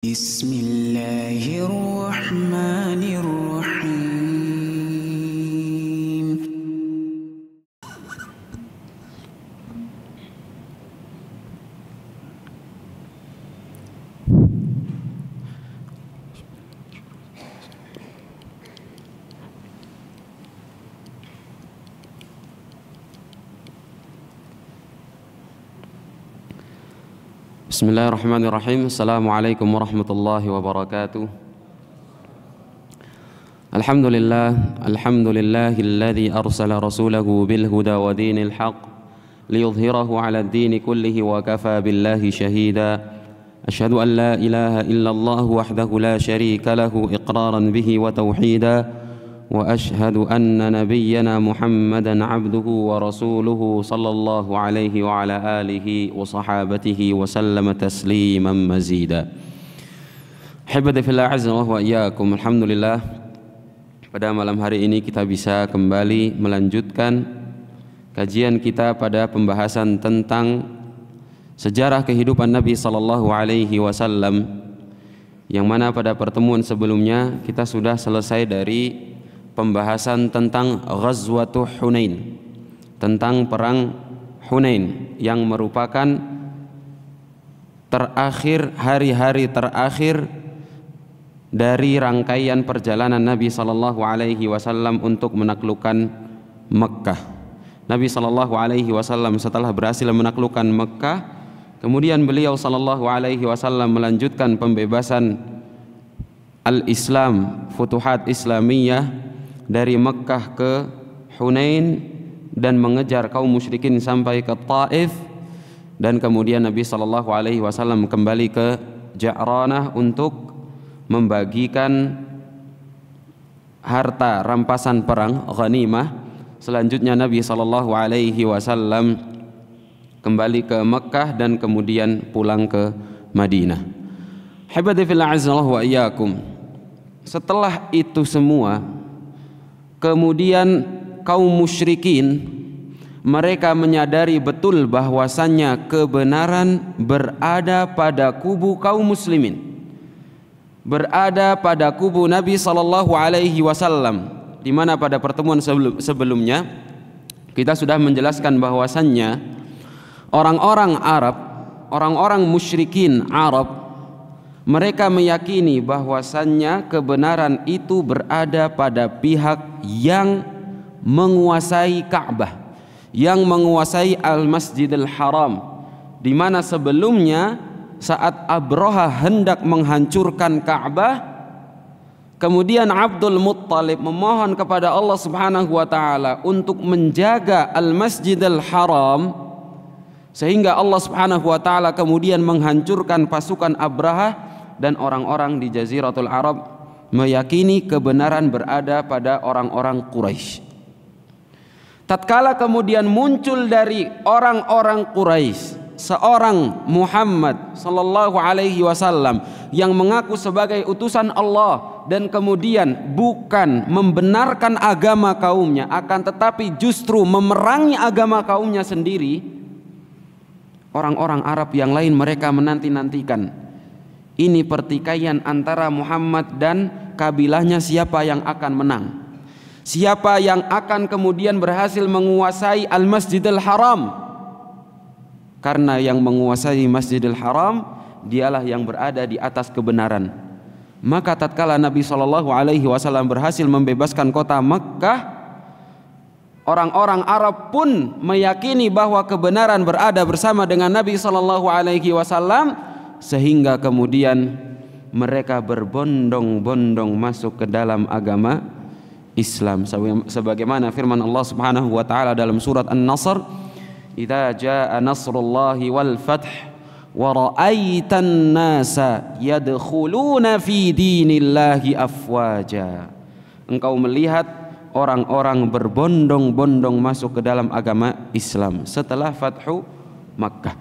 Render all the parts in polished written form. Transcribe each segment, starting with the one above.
Bismillahirrahmanirrahim. Bismillahirrahmanirrahim. Assalamualaikum warahmatullahi wabarakatuh. Alhamdulillahilladzi arsala rasulahu bil huda wa dinil haqq liyudhhirahu 'ala ad-dini kullihi wa kafa billahi shahida. Asyhadu an la ilaha illallah wahdahu la syarika lahu iqraran bihi wa tauhida. Wa ashhadu anna nabiyyana Muhammadan abduhu wa rasuluhu sallallahu alaihi wa ala alihi wa sahabatihi wa sallama tasliman mazida. Hibati fillah azza wa iyyakum. Alhamdulillah, pada malam hari ini kita bisa kembali melanjutkan kajian kita pada pembahasan tentang sejarah kehidupan Nabi sallallahu alaihi wasallam, yang mana pada pertemuan sebelumnya kita sudah selesai dari pembahasan tentang Ghazwatuh Hunain, tentang perang Hunain yang merupakan hari-hari terakhir dari rangkaian perjalanan Nabi sallallahu alaihi wasallam untuk menaklukkan Mekkah. Nabi sallallahu alaihi wasallam setelah berhasil menaklukkan Mekkah, kemudian beliau sallallahu alaihi wasallam melanjutkan pembebasan al-Islam, futuhat Islamiyah dari Mekkah ke Hunain dan mengejar kaum musyrikin sampai ke Taif, dan kemudian Nabi sallallahu alaihi wasallam kembali ke Ja'ranah untuk membagikan harta rampasan perang ghanimah. Selanjutnya Nabi sallallahu alaihi wasallam kembali ke Mekkah dan kemudian pulang ke Madinah. Hibati fillah azza wa iyyakum. Setelah itu semua, kemudian kaum musyrikin mereka menyadari betul bahwasannya kebenaran berada pada kubu kaum muslimin, berada pada kubu Nabi sallallahu alaihi wasallam, di mana pada pertemuan sebelumnya kita sudah menjelaskan bahwasannya orang-orang Arab, orang-orang musyrikin Arab, mereka meyakini bahwasannya kebenaran itu berada pada pihak yang menguasai Ka'bah, yang menguasai Al-Masjidil Haram, di mana sebelumnya saat Abraha hendak menghancurkan Ka'bah, kemudian Abdul Muttalib memohon kepada Allah Subhanahu wa taala untuk menjaga Al-Masjidil Haram, sehingga Allah Subhanahu wa taala kemudian menghancurkan pasukan Abraha, dan orang-orang di Jaziratul Arab meyakini kebenaran berada pada orang-orang Quraisy. Tatkala kemudian muncul dari orang-orang Quraisy seorang Muhammad sallallahu alaihi wasallam yang mengaku sebagai utusan Allah dan kemudian bukan membenarkan agama kaumnya, akan tetapi justru memerangi agama kaumnya sendiri, orang-orang Arab yang lain mereka menanti-nantikan ini pertikaian antara Muhammad dan kabilahnya, siapa yang akan menang, siapa yang akan kemudian berhasil menguasai Al-Masjidil Haram, karena yang menguasai Masjidil Haram dialah yang berada di atas kebenaran. Maka tatkala Nabi sallallahu alaihi wasallam berhasil membebaskan kota Mekkah, orang-orang Arab pun meyakini bahwa kebenaran berada bersama dengan Nabi sallallahu alaihi wasallam, sehingga kemudian mereka berbondong-bondong masuk ke dalam agama Islam, sebagaimana firman Allah Subhanahu wa taala dalam surat An-Nasr, "Idza jaa nasrullahi wal fath wa ra'aitan nasa yadkhuluna fi dinillahi afwaja." Engkau melihat orang-orang berbondong-bondong masuk ke dalam agama Islam setelah Fathu Makkah.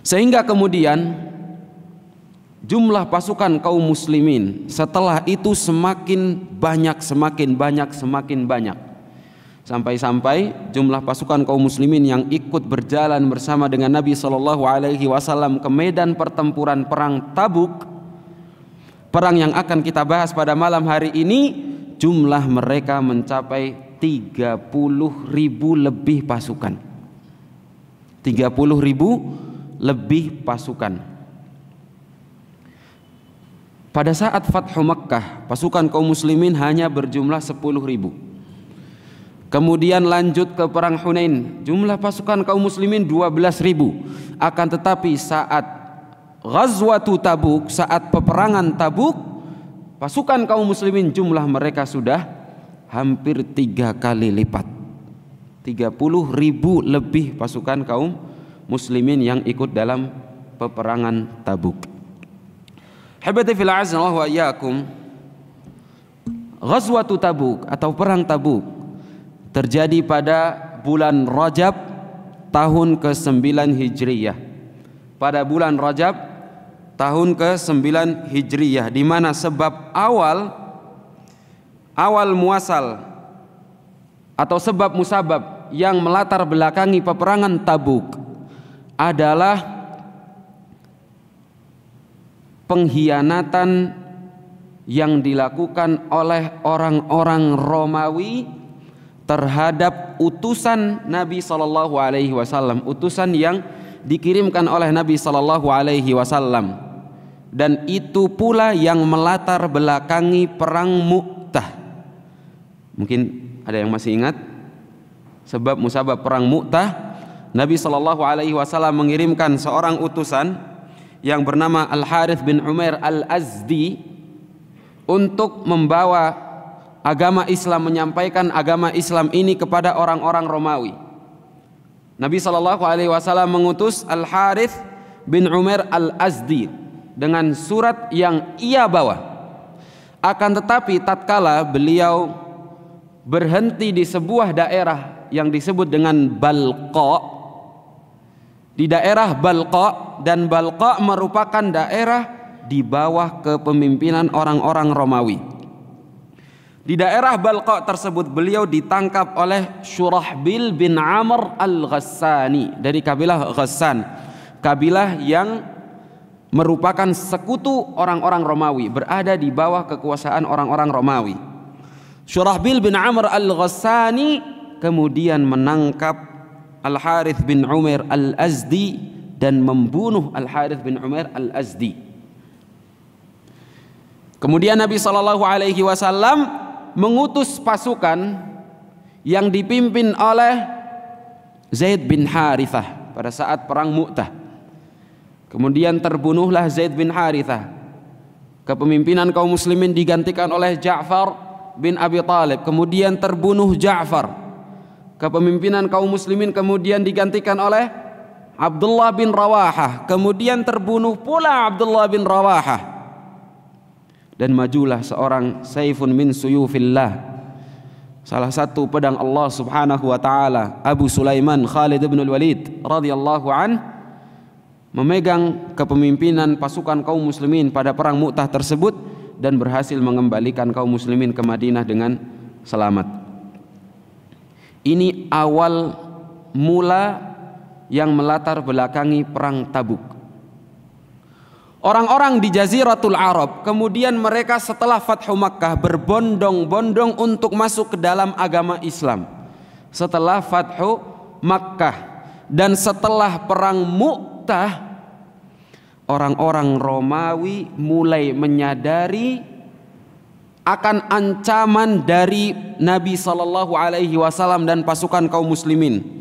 Sehingga kemudian jumlah pasukan kaum muslimin setelah itu semakin banyak, Sampai-sampai jumlah pasukan kaum muslimin yang ikut berjalan bersama dengan Nabi SAW ke medan pertempuran perang Tabuk, perang yang akan kita bahas pada malam hari ini, jumlah mereka mencapai 30.000 lebih pasukan. 30.000 lebih pasukan. Pada saat Fathu Makkah, pasukan kaum muslimin hanya berjumlah 10.000. Kemudian lanjut ke perang Hunain, jumlah pasukan kaum muslimin 12.000. Akan tetapi saat Ghazwatu Tabuk, saat peperangan Tabuk, pasukan kaum muslimin jumlah mereka sudah hampir 3 kali lipat. 30.000 lebih pasukan kaum muslimin yang ikut dalam peperangan Tabuk. Habibati fil azza wa iyyakum, Ghazwatu Tabuk atau perang Tabuk terjadi pada bulan Rajab tahun ke-9 Hijriyah. Pada bulan Rajab tahun ke-9 Hijriyah, di mana sebab awal muasal atau sebab musabab yang melatar belakangi peperangan Tabuk adalah pengkhianatan yang dilakukan oleh orang-orang Romawi terhadap utusan Nabi SAW, utusan yang dikirimkan oleh Nabi SAW, dan itu pula yang melatar belakangi perang Mu'tah. Mungkin ada yang masih ingat sebab musabab perang Mu'tah. Nabi SAW mengirimkan seorang utusan yang bernama Al-Harith bin Umair Al-Azdi untuk membawa agama Islam, menyampaikan agama Islam ini kepada orang-orang Romawi. Nabi SAW mengutus Al-Harith bin Umair Al-Azdi dengan surat yang ia bawa. Akan tetapi tatkala beliau berhenti di sebuah daerah yang disebut dengan Balqa, di daerah Balqa, dan Balqa merupakan daerah di bawah kepemimpinan orang-orang Romawi. Di daerah Balqa tersebut beliau ditangkap oleh Syurahbil bin Amr Al-Ghassani dari kabilah Ghassan, kabilah yang merupakan sekutu orang-orang Romawi, berada di bawah kekuasaan orang-orang Romawi. Syurahbil bin Amr Al-Ghassani kemudian menangkap Al-Harith bin Umair Al-Azdi dan membunuh Al-Harith bin Umair Al-Azdi. Kemudian Nabi SAW mengutus pasukan yang dipimpin oleh Zaid bin Harithah pada saat perang Mu'tah. Kemudian terbunuhlah Zaid bin Harithah. Kepemimpinan kaum muslimin digantikan oleh Ja'far bin Abi Talib. Kemudian terbunuh Ja'far. Kepemimpinan kaum muslimin kemudian digantikan oleh Abdullah bin Rawahah. Kemudian terbunuh pula Abdullah bin Rawahah. Dan majulah seorang Saifun min suyufillah, salah satu pedang Allah Subhanahu wa taala, Abu Sulaiman Khalid bin Walid radhiyallahu an, memegang kepemimpinan pasukan kaum muslimin pada perang Mu'tah tersebut dan berhasil mengembalikan kaum muslimin ke Madinah dengan selamat. Ini awal mula yang melatar belakangi perang Tabuk. Orang-orang di Jaziratul Arab kemudian mereka setelah Fathu Makkah berbondong-bondong untuk masuk ke dalam agama Islam. Setelah Fathu Makkah dan setelah perang Mu'tah, orang-orang Romawi mulai menyadari akan ancaman dari Nabi SAW dan pasukan kaum muslimin,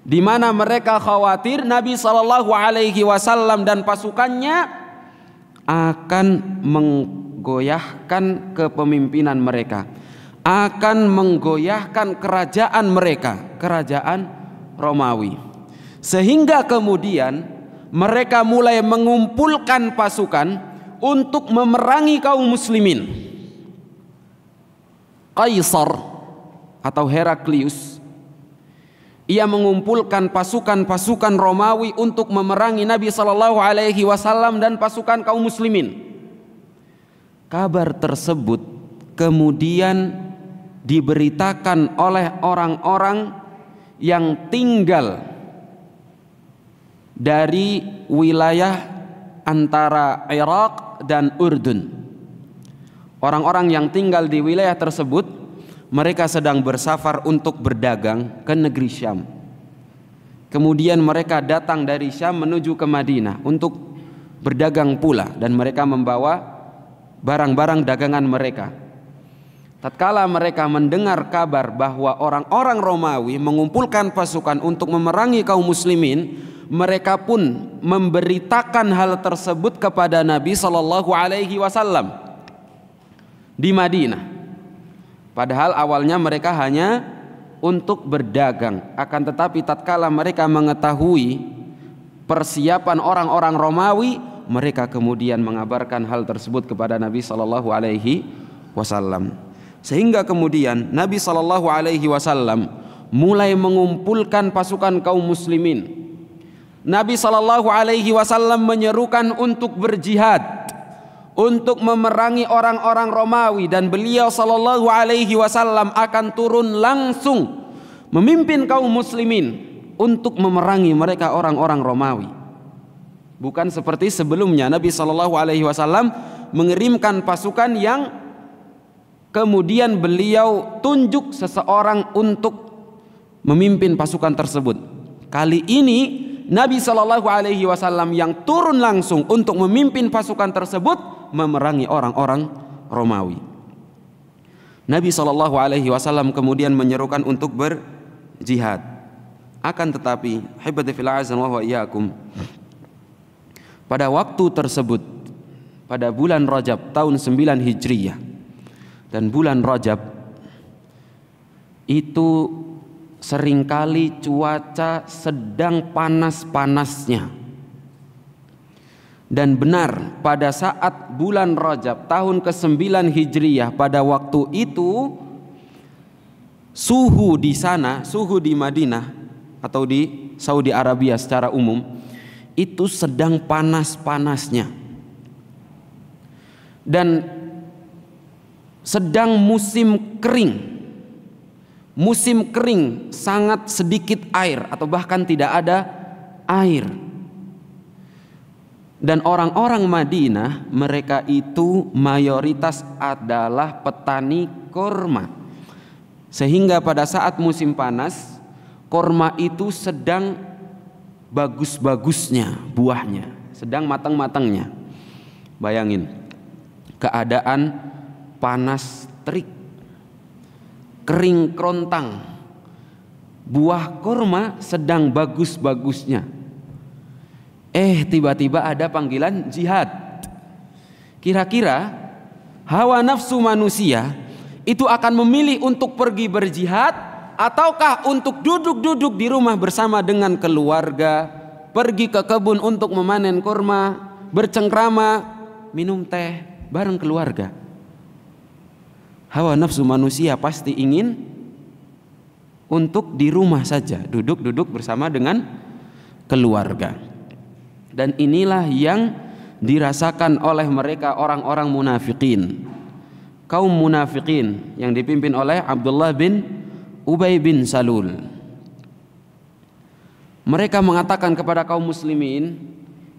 di mana mereka khawatir Nabi SAW dan pasukannya akan menggoyahkan kepemimpinan mereka, akan menggoyahkan kerajaan mereka, kerajaan Romawi. Sehingga kemudian mereka mulai mengumpulkan pasukan untuk memerangi kaum muslimin. Kaisar atau Heraklius, ia mengumpulkan pasukan-pasukan Romawi untuk memerangi Nabi SAW dan pasukan kaum muslimin. Kabar tersebut kemudian diberitakan oleh orang-orang yang tinggal dari wilayah antara Irak dan Urdun. Orang-orang yang tinggal di wilayah tersebut, mereka sedang bersafar untuk berdagang ke negeri Syam. Kemudian mereka datang dari Syam menuju ke Madinah untuk berdagang pula, dan mereka membawa barang-barang dagangan mereka. Tatkala mereka mendengar kabar bahwa orang-orang Romawi mengumpulkan pasukan untuk memerangi kaum muslimin, mereka pun memberitakan hal tersebut kepada Nabi sallallahu alaihi wasallam di Madinah. Padahal awalnya mereka hanya untuk berdagang, akan tetapi tatkala mereka mengetahui persiapan orang-orang Romawi, mereka kemudian mengabarkan hal tersebut kepada Nabi sallallahu alaihi wasallam. Sehingga kemudian Nabi sallallahu alaihi wasallam mulai mengumpulkan pasukan kaum muslimin. Nabi sallallahu alaihi wasallam menyerukan untuk berjihad, untuk memerangi orang-orang Romawi, dan beliau sallallahu alaihi wasallam akan turun langsung memimpin kaum muslimin untuk memerangi mereka orang-orang Romawi. Bukan seperti sebelumnya Nabi sallallahu alaihi wasallam mengirimkan pasukan yang kemudian beliau tunjuk seseorang untuk memimpin pasukan tersebut. Kali ini Nabi sallallahu alaihi wasallam yang turun langsung untuk memimpin pasukan tersebut memerangi orang-orang Romawi. Nabi sallallahu alaihi wasallam kemudian menyerukan untuk berjihad. Akan tetapi, hibati fil azan wa iyyakum, pada waktu tersebut, pada bulan Rajab tahun 9 Hijriyah, dan bulan Rajab itu seringkali cuaca sedang panas-panasnya. Dan benar, pada saat bulan Rajab tahun ke-9 Hijriyah, pada waktu itu suhu di sana, suhu di Madinah atau di Saudi Arabia secara umum itu sedang panas-panasnya dan sedang musim kering. Musim kering, sangat sedikit air atau bahkan tidak ada air. Dan orang-orang Madinah, mereka itu mayoritas adalah petani korma. Sehingga pada saat musim panas, korma itu sedang bagus-bagusnya buahnya, sedang matang-matangnya. Bayangin, keadaan panas terik, kering kerontang, buah korma sedang bagus-bagusnya. Tiba-tiba ada panggilan jihad. Kira-kira hawa nafsu manusia itu akan memilih untuk pergi berjihad, ataukah untuk duduk-duduk di rumah bersama dengan keluarga, pergi ke kebun untuk memanen korma, bercengkrama, minum teh bareng keluarga? Hawa nafsu manusia pasti ingin untuk di rumah saja, duduk-duduk bersama dengan keluarga. Dan inilah yang dirasakan oleh mereka orang-orang munafikin, kaum munafikin yang dipimpin oleh Abdullah bin Ubay bin Salul. Mereka mengatakan kepada kaum muslimin,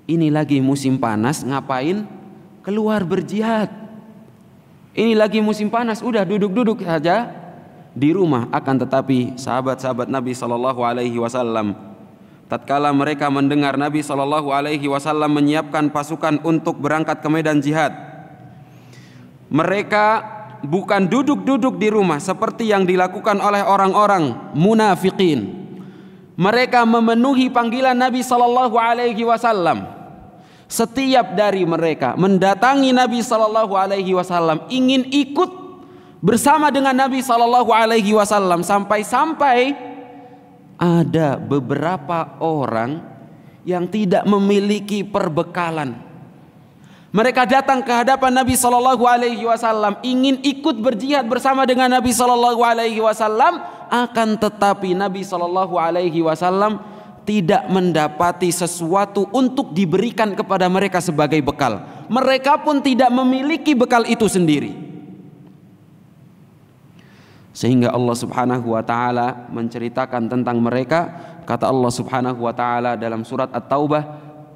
ini lagi musim panas, ngapain keluar berjihad? Ini lagi musim panas, udah duduk-duduk saja di rumah. Akan tetapi sahabat-sahabat Nabi sallallahu alaihi wasallam, tatkala mereka mendengar Nabi sallallahu alaihi wasallam menyiapkan pasukan untuk berangkat ke medan jihad, mereka bukan duduk-duduk di rumah seperti yang dilakukan oleh orang-orang munafikin. Mereka memenuhi panggilan Nabi sallallahu alaihi wasallam. Setiap dari mereka mendatangi Nabi sallallahu alaihi wasallam, ingin ikut bersama dengan Nabi sallallahu alaihi wasallam, sampai-sampai ada beberapa orang yang tidak memiliki perbekalan. Mereka datang ke hadapan Nabi sallallahu alaihi wasallam, ingin ikut berjihad bersama dengan Nabi sallallahu alaihi wasallam, akan tetapi Nabi sallallahu alaihi wasallam tidak mendapati sesuatu untuk diberikan kepada mereka sebagai bekal. Mereka pun tidak memiliki bekal itu sendiri. Sehingga Allah Subhanahu wa taala menceritakan tentang mereka, kata Allah Subhanahu wa taala dalam surat At-Taubah,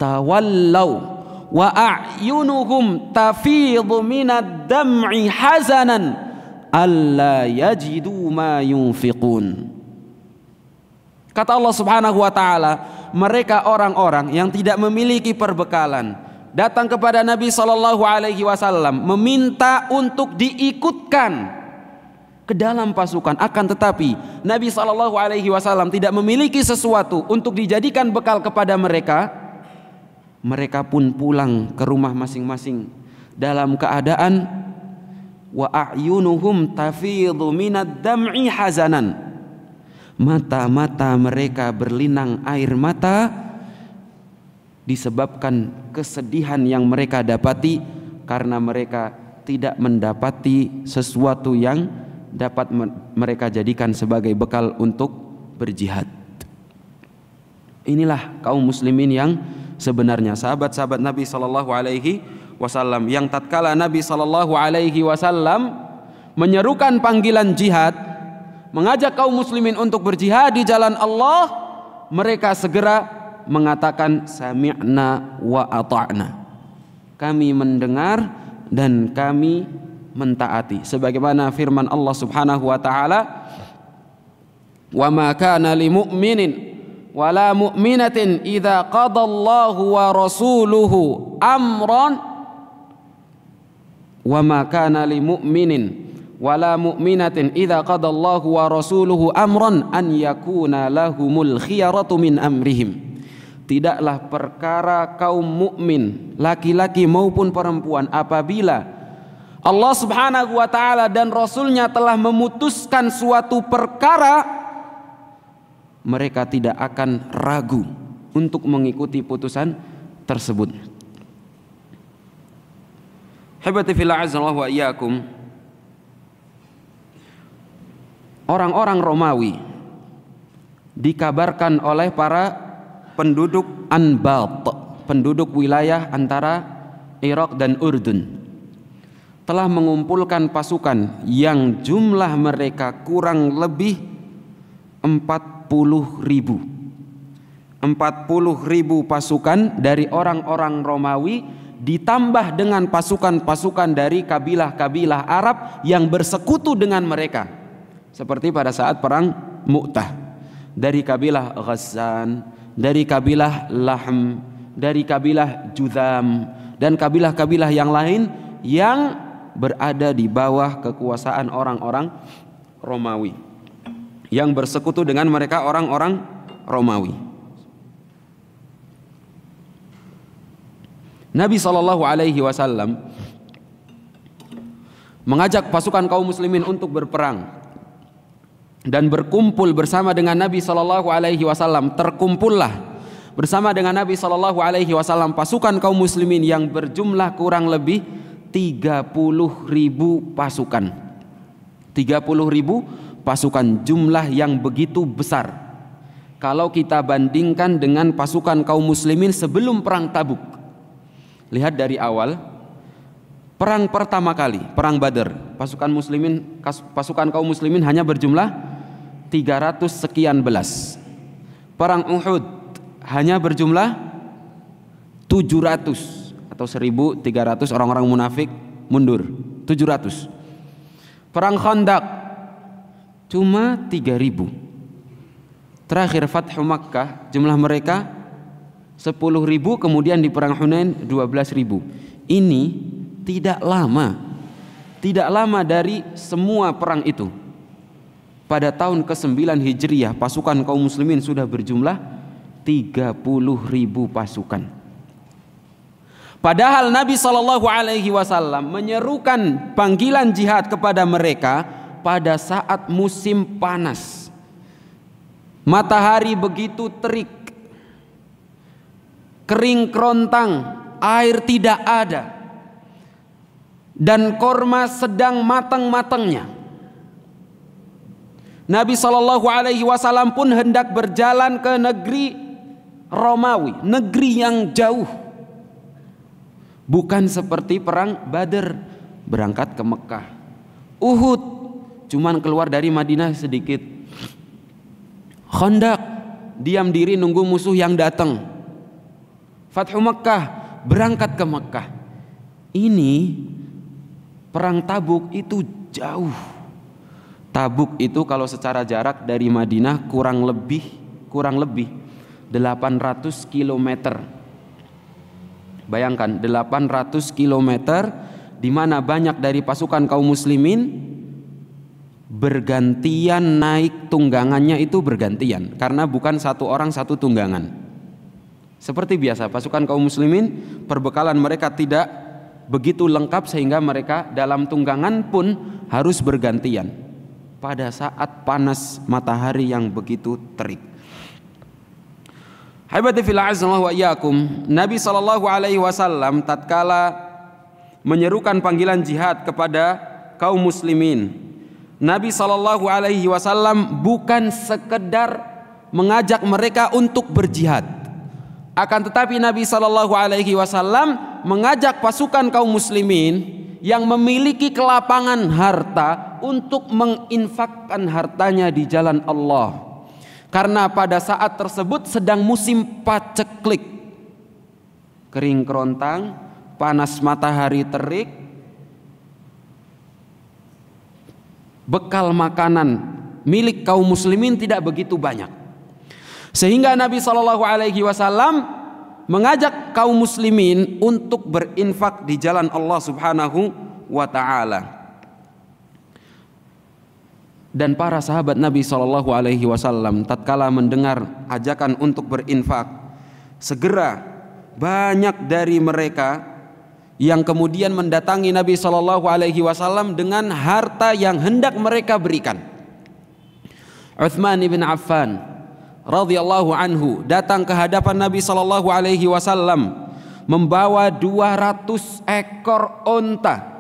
tawallau wa a'yunuhum tafidhu minad dam'i hazanan alla yajidu ma yunfiqun. Kata Allah Subhanahu wa taala, mereka orang-orang yang tidak memiliki perbekalan datang kepada Nabi sallallahu alaihi wasallam meminta untuk diikutkan ke dalam pasukan, akan tetapi Nabi sallallahu alaihi wasallam tidak memiliki sesuatu untuk dijadikan bekal kepada mereka. Mereka pun pulang ke rumah masing-masing dalam keadaan wa a'yunuhum tafidhu minad dam'i hazanan. Mata-mata mereka berlinang air mata disebabkan kesedihan yang mereka dapati karena mereka tidak mendapati sesuatu yang dapat mereka jadikan sebagai bekal untuk berjihad. Inilah kaum muslimin yang sebenarnya, sahabat-sahabat Nabi sallallahu alaihi wasallam, yang tatkala Nabi sallallahu alaihi wasallam menyerukan panggilan jihad, mengajak kaum muslimin untuk berjihad di jalan Allah, mereka segera mengatakan sami'na wa ata'na. Kami mendengar dan kami mentaati, sebagaimana firman Allah Subhanahu wa taala, wa ma kana lil mu'minin wala mu'minatin idza qadallahu wa rasuluhu amran, wa ma kana lil mu'minin wala mu'minatin idza qadallahu wa rasuluhu amran an yakuna lahumul khiyaratu min amrihim. Tidaklah perkara kaum mukmin laki-laki maupun perempuan apabila Allah Subhanahu wa taala dan Rasulnya telah memutuskan suatu perkara, mereka tidak akan ragu untuk mengikuti putusan tersebut. Habati fillah azallahu wa iyyakum. Orang-orang Romawi dikabarkan oleh para penduduk Anbat, penduduk wilayah antara Irak dan Urdun, telah mengumpulkan pasukan yang jumlah mereka kurang lebih 40.000 pasukan dari orang-orang Romawi, ditambah dengan pasukan-pasukan dari kabilah-kabilah Arab yang bersekutu dengan mereka, seperti pada saat perang Mu'tah, dari kabilah Ghassan, dari kabilah Lahm, dari kabilah Judham, dan kabilah-kabilah yang lain yang berada di bawah kekuasaan orang-orang Romawi, yang bersekutu dengan mereka orang-orang Romawi. Nabi sallallahu alaihi wasallam mengajak pasukan kaum muslimin untuk berperang dan berkumpul bersama dengan Nabi sallallahu alaihi wasallam. Terkumpullah bersama dengan Nabi sallallahu alaihi wasallam pasukan kaum muslimin yang berjumlah kurang lebih 30.000 pasukan. 30.000 pasukan, jumlah yang begitu besar kalau kita bandingkan dengan pasukan kaum muslimin sebelum perang Tabuk. Lihat dari awal perang pertama kali, perang Badar, pasukan kaum muslimin hanya berjumlah 300 sekian belas. Perang Uhud hanya berjumlah 700 atau 1.300, orang-orang munafik mundur 700. Perang Khandaq cuma 3.000. Terakhir Fathu Makkah jumlah mereka 10.000, kemudian di perang Hunain 12.000. Ini tidak lama dari semua perang itu. Pada tahun ke-9 Hijriah pasukan kaum muslimin sudah berjumlah 30.000 pasukan. Padahal Nabi sallallahu alaihi wasallam menyerukan panggilan jihad kepada mereka pada saat musim panas. Matahari begitu terik, kering kerontang, air tidak ada, dan korma sedang matang-matangnya. Nabi sallallahu alaihi wasallam pun hendak berjalan ke negeri Romawi, negeri yang jauh. Bukan seperti perang Badar berangkat ke Mekah, Uhud cuman keluar dari Madinah sedikit. Khandaq, diam diri nunggu musuh yang datang. Fathu Makkah, berangkat ke Makkah. Ini perang Tabuk itu jauh. Tabuk itu kalau secara jarak dari Madinah kurang lebih 800 km. Bayangkan 800 km, di mana banyak dari pasukan kaum muslimin bergantian naik tunggangannya, itu bergantian karena bukan satu orang satu tunggangan. Seperti biasa pasukan kaum muslimin perbekalan mereka tidak begitu lengkap sehingga mereka dalam tunggangan pun harus bergantian pada saat panas matahari yang begitu terik. Haibati fil azallahu wa iyyakum, Nabi SAW tatkala menyerukan panggilan jihad kepada kaum muslimin, Nabi SAW bukan sekedar mengajak mereka untuk berjihad, akan tetapi Nabi SAW mengajak pasukan kaum muslimin yang memiliki kelapangan harta untuk menginfakkan hartanya di jalan Allah. Karena pada saat tersebut sedang musim paceklik, kering kerontang, panas matahari terik, bekal makanan milik kaum muslimin tidak begitu banyak, sehingga Nabi SAW mengajak kaum muslimin untuk berinfak di jalan Allah Subhanahu wa ta'ala. Dan para sahabat Nabi SAW tatkala mendengar ajakan untuk berinfak, segera banyak dari mereka yang kemudian mendatangi Nabi SAW dengan harta yang hendak mereka berikan. Utsman bin Affan radhiyallahu anhu datang ke hadapan Nabi SAW membawa 200 ekor onta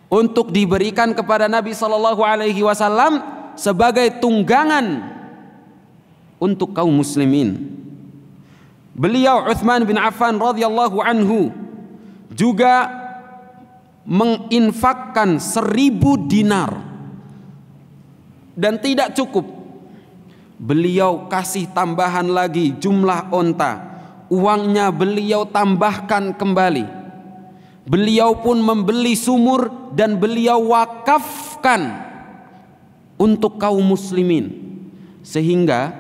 untuk diberikan kepada Nabi SAW sebagai tunggangan untuk kaum muslimin. Beliau Utsman bin Affan radhiyallahu anhu juga menginfakkan 1000 dinar, dan tidak cukup. Beliau kasih tambahan lagi jumlah onta, uangnya beliau tambahkan kembali. Beliau pun membeli sumur dan beliau wakafkan untuk kaum muslimin, sehingga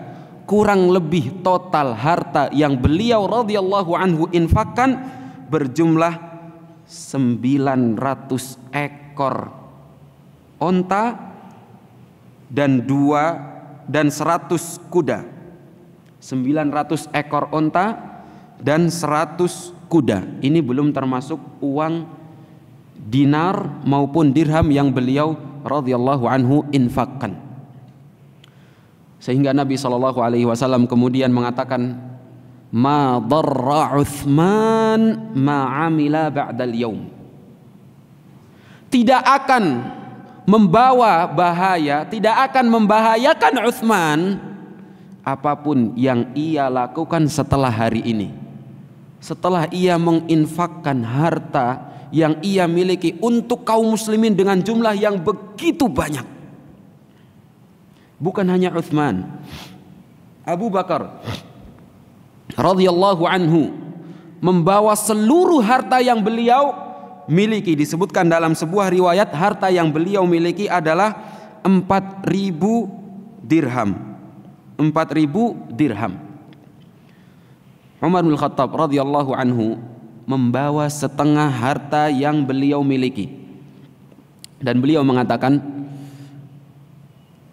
kurang lebih total harta yang beliau radhiyallahu anhu infakkan berjumlah 900 ekor onta dan 100 kuda. 900 ekor onta dan 100 kuda. Ini belum termasuk uang dinar maupun dirham yang beliau radhiyallahu anhu infakkan. Sehingga Nabi SAW kemudian mengatakan, ma dharra Utsman ma amila ba'dal yaum. Tidak akan membawa bahaya, tidak akan membahayakan Utsman apapun yang ia lakukan setelah hari ini. Setelah ia menginfakkan harta yang ia miliki untuk kaum muslimin dengan jumlah yang begitu banyak. Bukan hanya Utsman, Abu Bakar radhiyallahu anhu membawa seluruh harta yang beliau miliki. Disebutkan dalam sebuah riwayat harta yang beliau miliki adalah 4.000 dirham. 4.000 dirham. Umar bin Khattab radhiyallahu anhu membawa setengah harta yang beliau miliki, dan beliau mengatakan,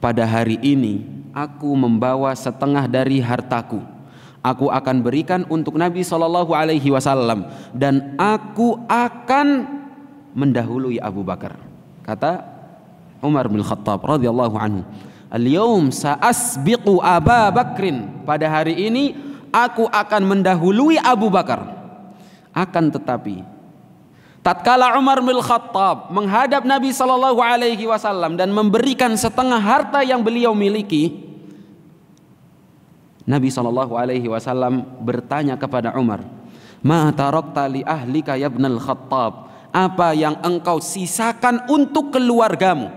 pada hari ini aku membawa setengah dari hartaku, aku akan berikan untuk Nabi SAW, dan aku akan mendahului Abu Bakar. Kata Umar bin Khattab radhiyallahu anhu, al-yawm sa'asbiqu Aba Bakrin, pada hari ini aku akan mendahului Abu Bakar. Akan tetapi tatkala Umar bin Khattab menghadap Nabi SAW dan memberikan setengah harta yang beliau miliki, Nabi SAW bertanya kepada Umar, ma tarakta li ahlika ya ibnal Khattab, apa yang engkau sisakan untuk keluargamu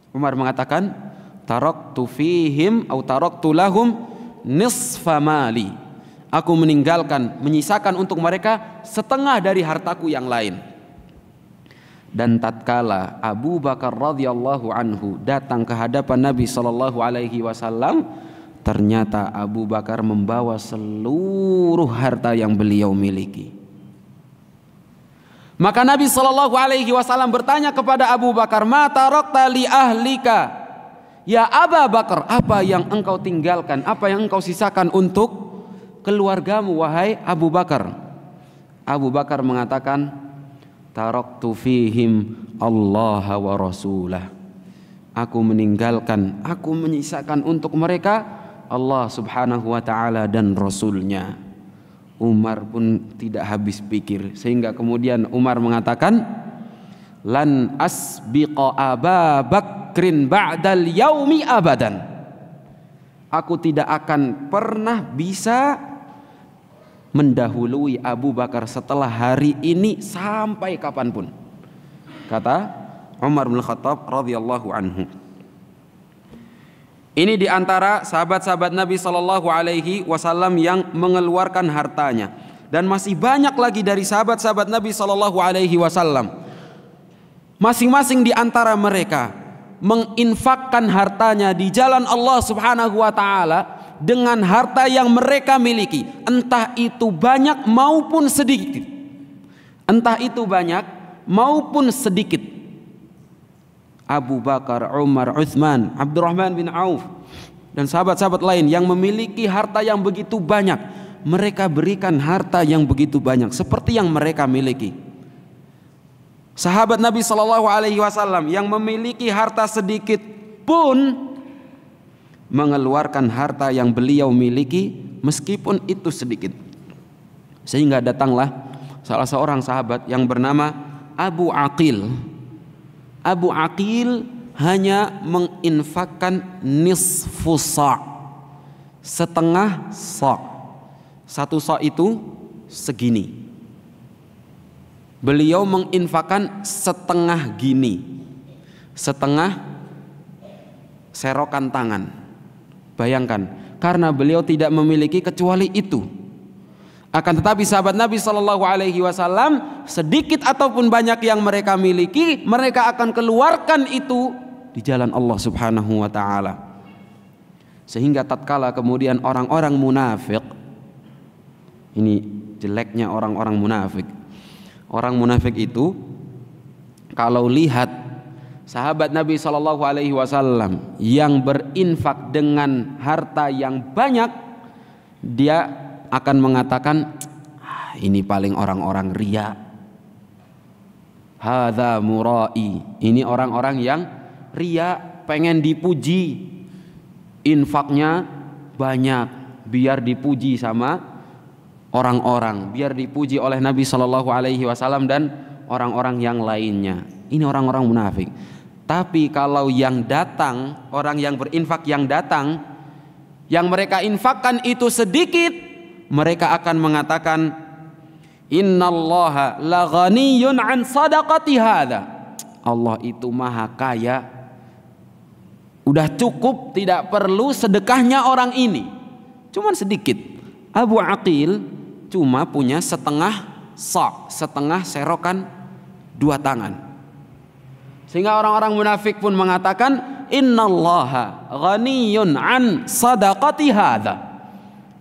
Umar mengatakan, taraktu fihim atau taraktu lahum nisfa mali. Aku meninggalkan, menyisakan untuk mereka setengah dari hartaku yang lain. Dan tatkala Abu Bakar radhiyallahu anhu datang ke hadapan Nabi sallallahu alaihi wasallam, ternyata Abu Bakar membawa seluruh harta yang beliau miliki. Maka Nabi sallallahu alaihi wasallam bertanya kepada Abu Bakar, "Ma tarakta li ahlika?" Ya Abu Bakar, apa yang engkau tinggalkan, apa yang engkau sisakan untuk keluargamu wahai Abu Bakar? Abu Bakar mengatakan, taraktu fihim Allah wa rasulah. Aku meninggalkan, aku menyisakan untuk mereka Allah subhanahu wa ta'ala dan Rasulnya. Umar pun tidak habis pikir, sehingga kemudian Umar mengatakan, lan asbiqa Aba Bakrin ba'dal yaumi abadan. Aku tidak akan pernah bisa mendahului Abu Bakar setelah hari ini sampai kapanpun, kata Umar bin Khattab radhiyallahu anhu. Ini diantara sahabat-sahabat Nabi sallallahu alaihi wasallam yang mengeluarkan hartanya, dan masih banyak lagi dari sahabat-sahabat Nabi sallallahu alaihi wasallam. Masing-masing di antara mereka menginfakkan hartanya di jalan Allah subhanahu wa ta'ala dengan harta yang mereka miliki, entah itu banyak maupun sedikit. Entah itu banyak maupun sedikit. Abu Bakar, Umar, Utsman, Abdurrahman bin Auf dan sahabat-sahabat lain yang memiliki harta yang begitu banyak, mereka berikan harta yang begitu banyak seperti yang mereka miliki. Sahabat Nabi sallallahu alaihi wasallam yang memiliki harta sedikit pun mengeluarkan harta yang beliau miliki meskipun itu sedikit. Sehingga datanglah salah seorang sahabat yang bernama Abu Aqil. Abu Aqil hanya menginfakkan nisfu sa', setengah sa'. Satu sa' itu segini. Beliau menginfakkan setengah gini, setengah serokan tangan. Bayangkan, karena beliau tidak memiliki kecuali itu. Akan tetapi sahabat Nabi sallallahu alaihi wasallam, sedikit ataupun banyak yang mereka miliki, mereka akan keluarkan itu di jalan Allah subhanahu wa ta'ala. Sehingga tatkala kemudian orang-orang munafik, ini jeleknya orang-orang munafik. Orang munafik itu kalau lihat sahabat Nabi sallallahu alaihi wasallam yang berinfak dengan harta yang banyak, dia akan mengatakan, ini paling orang-orang riya. Hadza murai. Ini orang-orang yang riya, pengen dipuji. Infaknya banyak biar dipuji sama orang-orang, biar dipuji oleh Nabi sallallahu alaihi wasallam dan orang-orang yang lainnya. Ini orang-orang munafik. Tapi kalau yang datang, orang yang berinfak yang datang, yang mereka infakkan itu sedikit, mereka akan mengatakan, innallaha la ghaniyun an sadaqati hadza. Allah itu maha kaya, udah cukup, tidak perlu sedekahnya orang ini. Cuman sedikit. Abu Aqil cuma punya setengah sa', setengah serokan dua tangan. Sehingga orang-orang munafik pun mengatakan, innallaha ghaniyun an sadaqati hadza.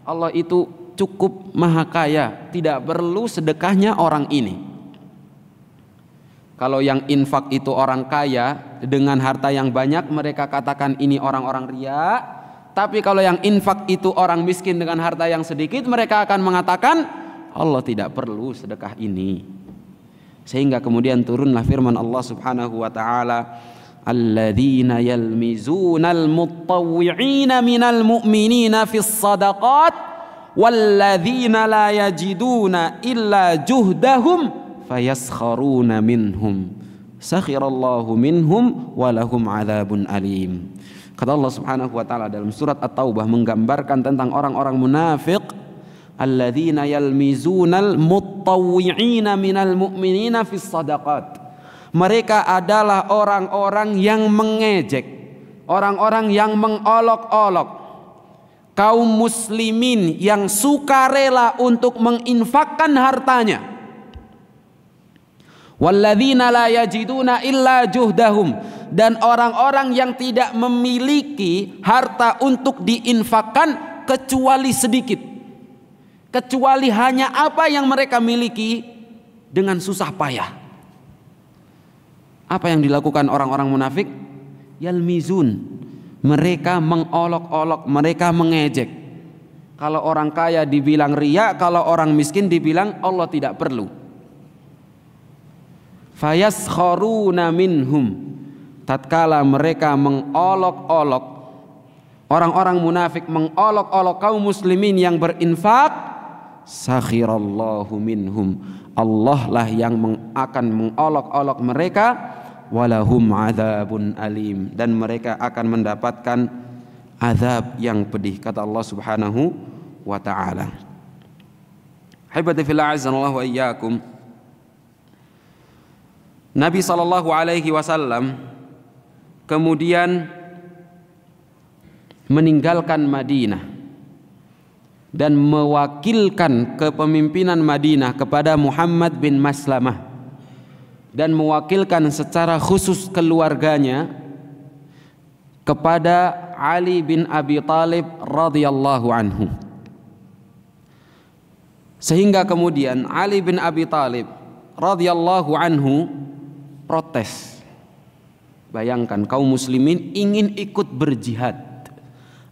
Allah itu cukup maha kaya, tidak perlu sedekahnya orang ini. Kalau yang infak itu orang kaya dengan harta yang banyak, mereka katakan ini orang-orang riya. Tapi kalau yang infak itu orang miskin dengan harta yang sedikit, mereka akan mengatakan Allah tidak perlu sedekah ini. Sehingga kemudian turunlah firman Allah subhanahu wa ta'ala, alladzina yalmizunal mutawwi'ina minal mu'minina fis sadaqat walladzina la yajiduna illa juhdahum fayaskharuna minhum sakhirallahu minhum walahum adzabun alim. Kata Allah subhanahu wa ta'ala dalam surat At-Taubah menggambarkan tentang orang-orang munafik, alladzina yalmizunal mutawwi'ina minal mu'minina fis sadaqat. Mereka adalah orang-orang yang mengejek, orang-orang yang mengolok-olok kaum muslimin yang sukarela untuk menginfakkan hartanya. Walladzina la yajiduna illa juhdahum, dan orang-orang yang tidak memiliki harta untuk diinfakkan kecuali sedikit, kecuali hanya apa yang mereka miliki dengan susah payah. Apa yang dilakukan orang-orang munafik? Yalmizun, mereka mengolok-olok, mereka mengejek. Kalau orang kaya dibilang riya, kalau orang miskin dibilang Allah tidak perlu. Fayaskharuna minhum, tatkala mereka mengolok-olok, orang-orang munafik mengolok-olok kaum muslimin yang berinfak, sakhirallahu minhum, Allah lah yang akan mengolok-olok mereka. Walahum adzabun alim, dan mereka akan mendapatkan azab yang pedih, kata Allah Subhanahu wa taala. Hibati fillah azanallahu wa iyyakum. Nabi sallallahu alaihi wasallam kemudian meninggalkan Madinah dan mewakilkan kepemimpinan Madinah kepada Muhammad bin Maslamah, dan mewakilkan secara khusus keluarganya kepada Ali bin Abi Thalib radhiyallahu anhu. Sehingga kemudian Ali bin Abi Thalib radhiyallahu anhu protes. Bayangkan kaum muslimin ingin ikut berjihad.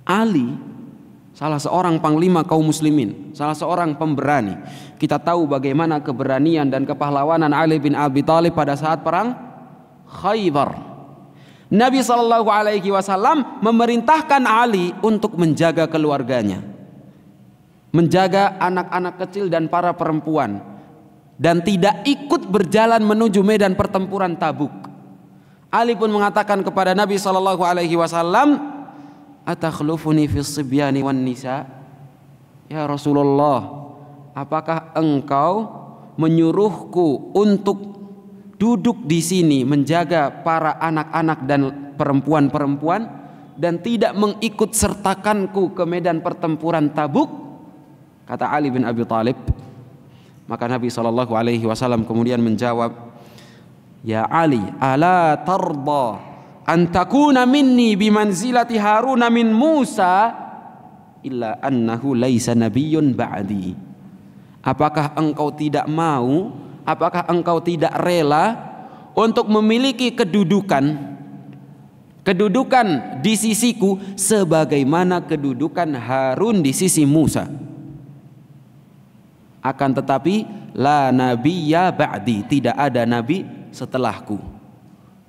Ali salah seorang panglima kaum muslimin, salah seorang pemberani. Kita tahu bagaimana keberanian dan kepahlawanan Ali bin Abi Thalib pada saat perang Khaybar. Nabi sallallahu alaihi wasallam memerintahkan Ali untuk menjaga keluarganya, menjaga anak-anak kecil dan para perempuan, dan tidak ikut berjalan menuju medan pertempuran Tabuk. Ali pun mengatakan kepada Nabi sallallahu alaihi wasallam, "Atakhlufuni fis sibyani wan nisa?" Ya Rasulullah, apakah engkau menyuruhku untuk duduk di sini menjaga para anak-anak dan perempuan-perempuan dan tidak mengikut sertakanku ke medan pertempuran Tabuk? Kata Ali bin Abi Thalib. Maka Nabi SAW kemudian menjawab, "Ya Ali, ala tarda an takuna minni bimanzilati Harun min Musa illa annahu laisa nabiyyun ba'di." Apakah engkau tidak mau, apakah engkau tidak rela untuk memiliki kedudukan di sisiku sebagaimana kedudukan Harun di sisi Musa? Akan tetapi la nabiyya ba'di, tidak ada nabi setelahku.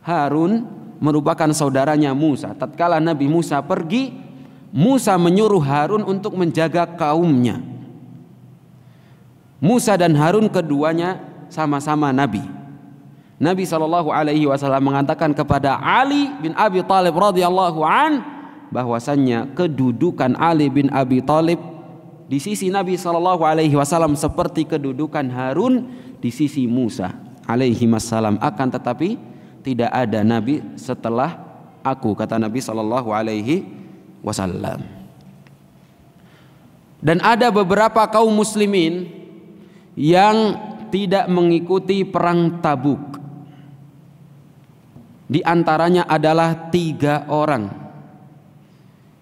Harun merupakan saudaranya Musa. Tatkala Nabi Musa pergi, Musa menyuruh Harun untuk menjaga kaumnya. Musa dan Harun keduanya sama-sama nabi. Nabi SAW mengatakan kepada Ali bin Abi Thalib radhiyallahu an bahwasannya kedudukan Ali bin Abi Thalib di sisi Nabi SAW seperti kedudukan Harun di sisi Musa alaihi wassalam. Akan tetapi tidak ada nabi setelah aku, kata Nabi SAW. Dan ada beberapa kaum muslimin yang tidak mengikuti perang Tabuk. Di antaranya adalah 3 orang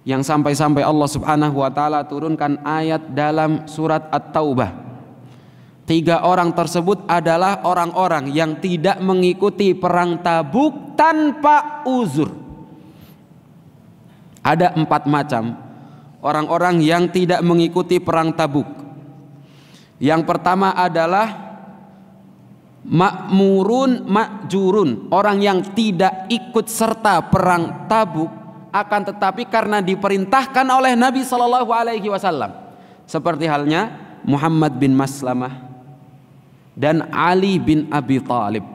yang sampai-sampai Allah Subhanahu wa taala turunkan ayat dalam surat At-Taubah. 3 orang tersebut adalah orang-orang yang tidak mengikuti perang Tabuk tanpa uzur. Ada 4 macam orang-orang yang tidak mengikuti perang Tabuk. Yang pertama adalah ma'murun ma'jurun, orang yang tidak ikut serta perang Tabuk akan tetapi karena diperintahkan oleh Nabi SAW, seperti halnya Muhammad bin Maslamah dan Ali bin Abi Thalib.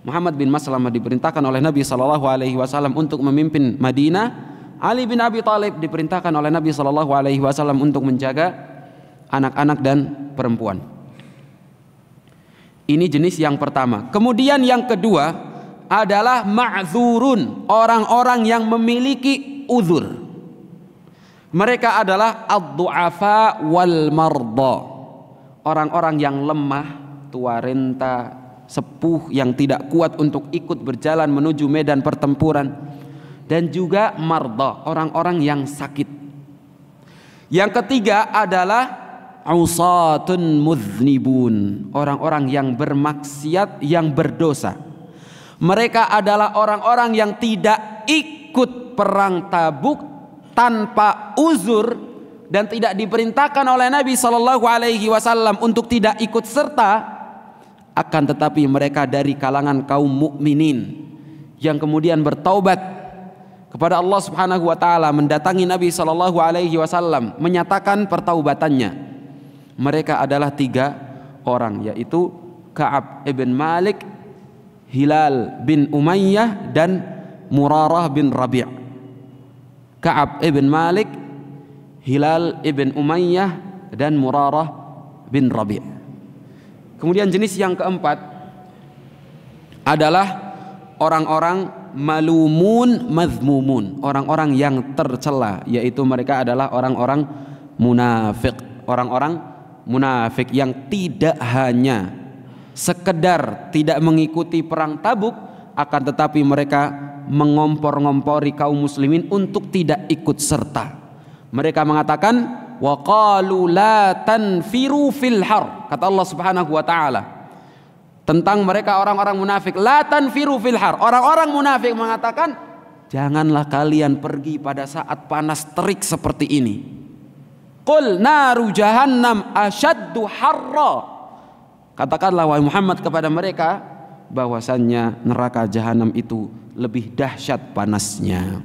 Muhammad bin Maslamah diperintahkan oleh Nabi SAW untuk memimpin Madinah. Ali bin Abi Thalib diperintahkan oleh Nabi SAW untuk menjaga anak-anak dan perempuan. Ini jenis yang pertama. Kemudian yang kedua adalah ma'dzurun, orang-orang yang memiliki uzur. Mereka adalah ad-du'afa wal marda, orang-orang yang lemah, tua renta, sepuh yang tidak kuat untuk ikut berjalan menuju medan pertempuran, dan juga marda, orang-orang yang sakit. Yang ketiga adalah usatun mudznibun, orang-orang yang bermaksiat, yang berdosa. Mereka adalah orang-orang yang tidak ikut perang Tabuk tanpa uzur dan tidak diperintahkan oleh Nabi SAW untuk tidak ikut serta, akan tetapi mereka dari kalangan kaum mukminin yang kemudian bertaubat kepada Allah Subhanahu wa taala, mendatangi Nabi SAW menyatakan pertaubatannya. Mereka adalah 3 orang, yaitu Ka'ab ibn Malik, Hilal bin Umayyah, dan Murarah bin Rabi'. Ka'ab ibn Malik, Hilal ibn Umayyah, dan Murarah bin Rabi'. Kemudian jenis yang keempat adalah orang-orang malumun mazmumun, orang-orang yang tercela, yaitu mereka adalah orang-orang munafik. Orang-orang munafik yang tidak hanya sekedar tidak mengikuti perang Tabuk, akan tetapi mereka mengompor-ngompori kaum muslimin untuk tidak ikut serta. Mereka mengatakan wa qalu la tanfiru fil har, kata Allah Subhanahu wa taala tentang mereka orang-orang munafik, la tanfiru fil har. Orang-orang munafik mengatakan, janganlah kalian pergi pada saat panas terik seperti ini. Qul naru jahannam asyaddu harra, katakanlah wahai Muhammad kepada mereka bahwasannya neraka jahanam itu lebih dahsyat panasnya.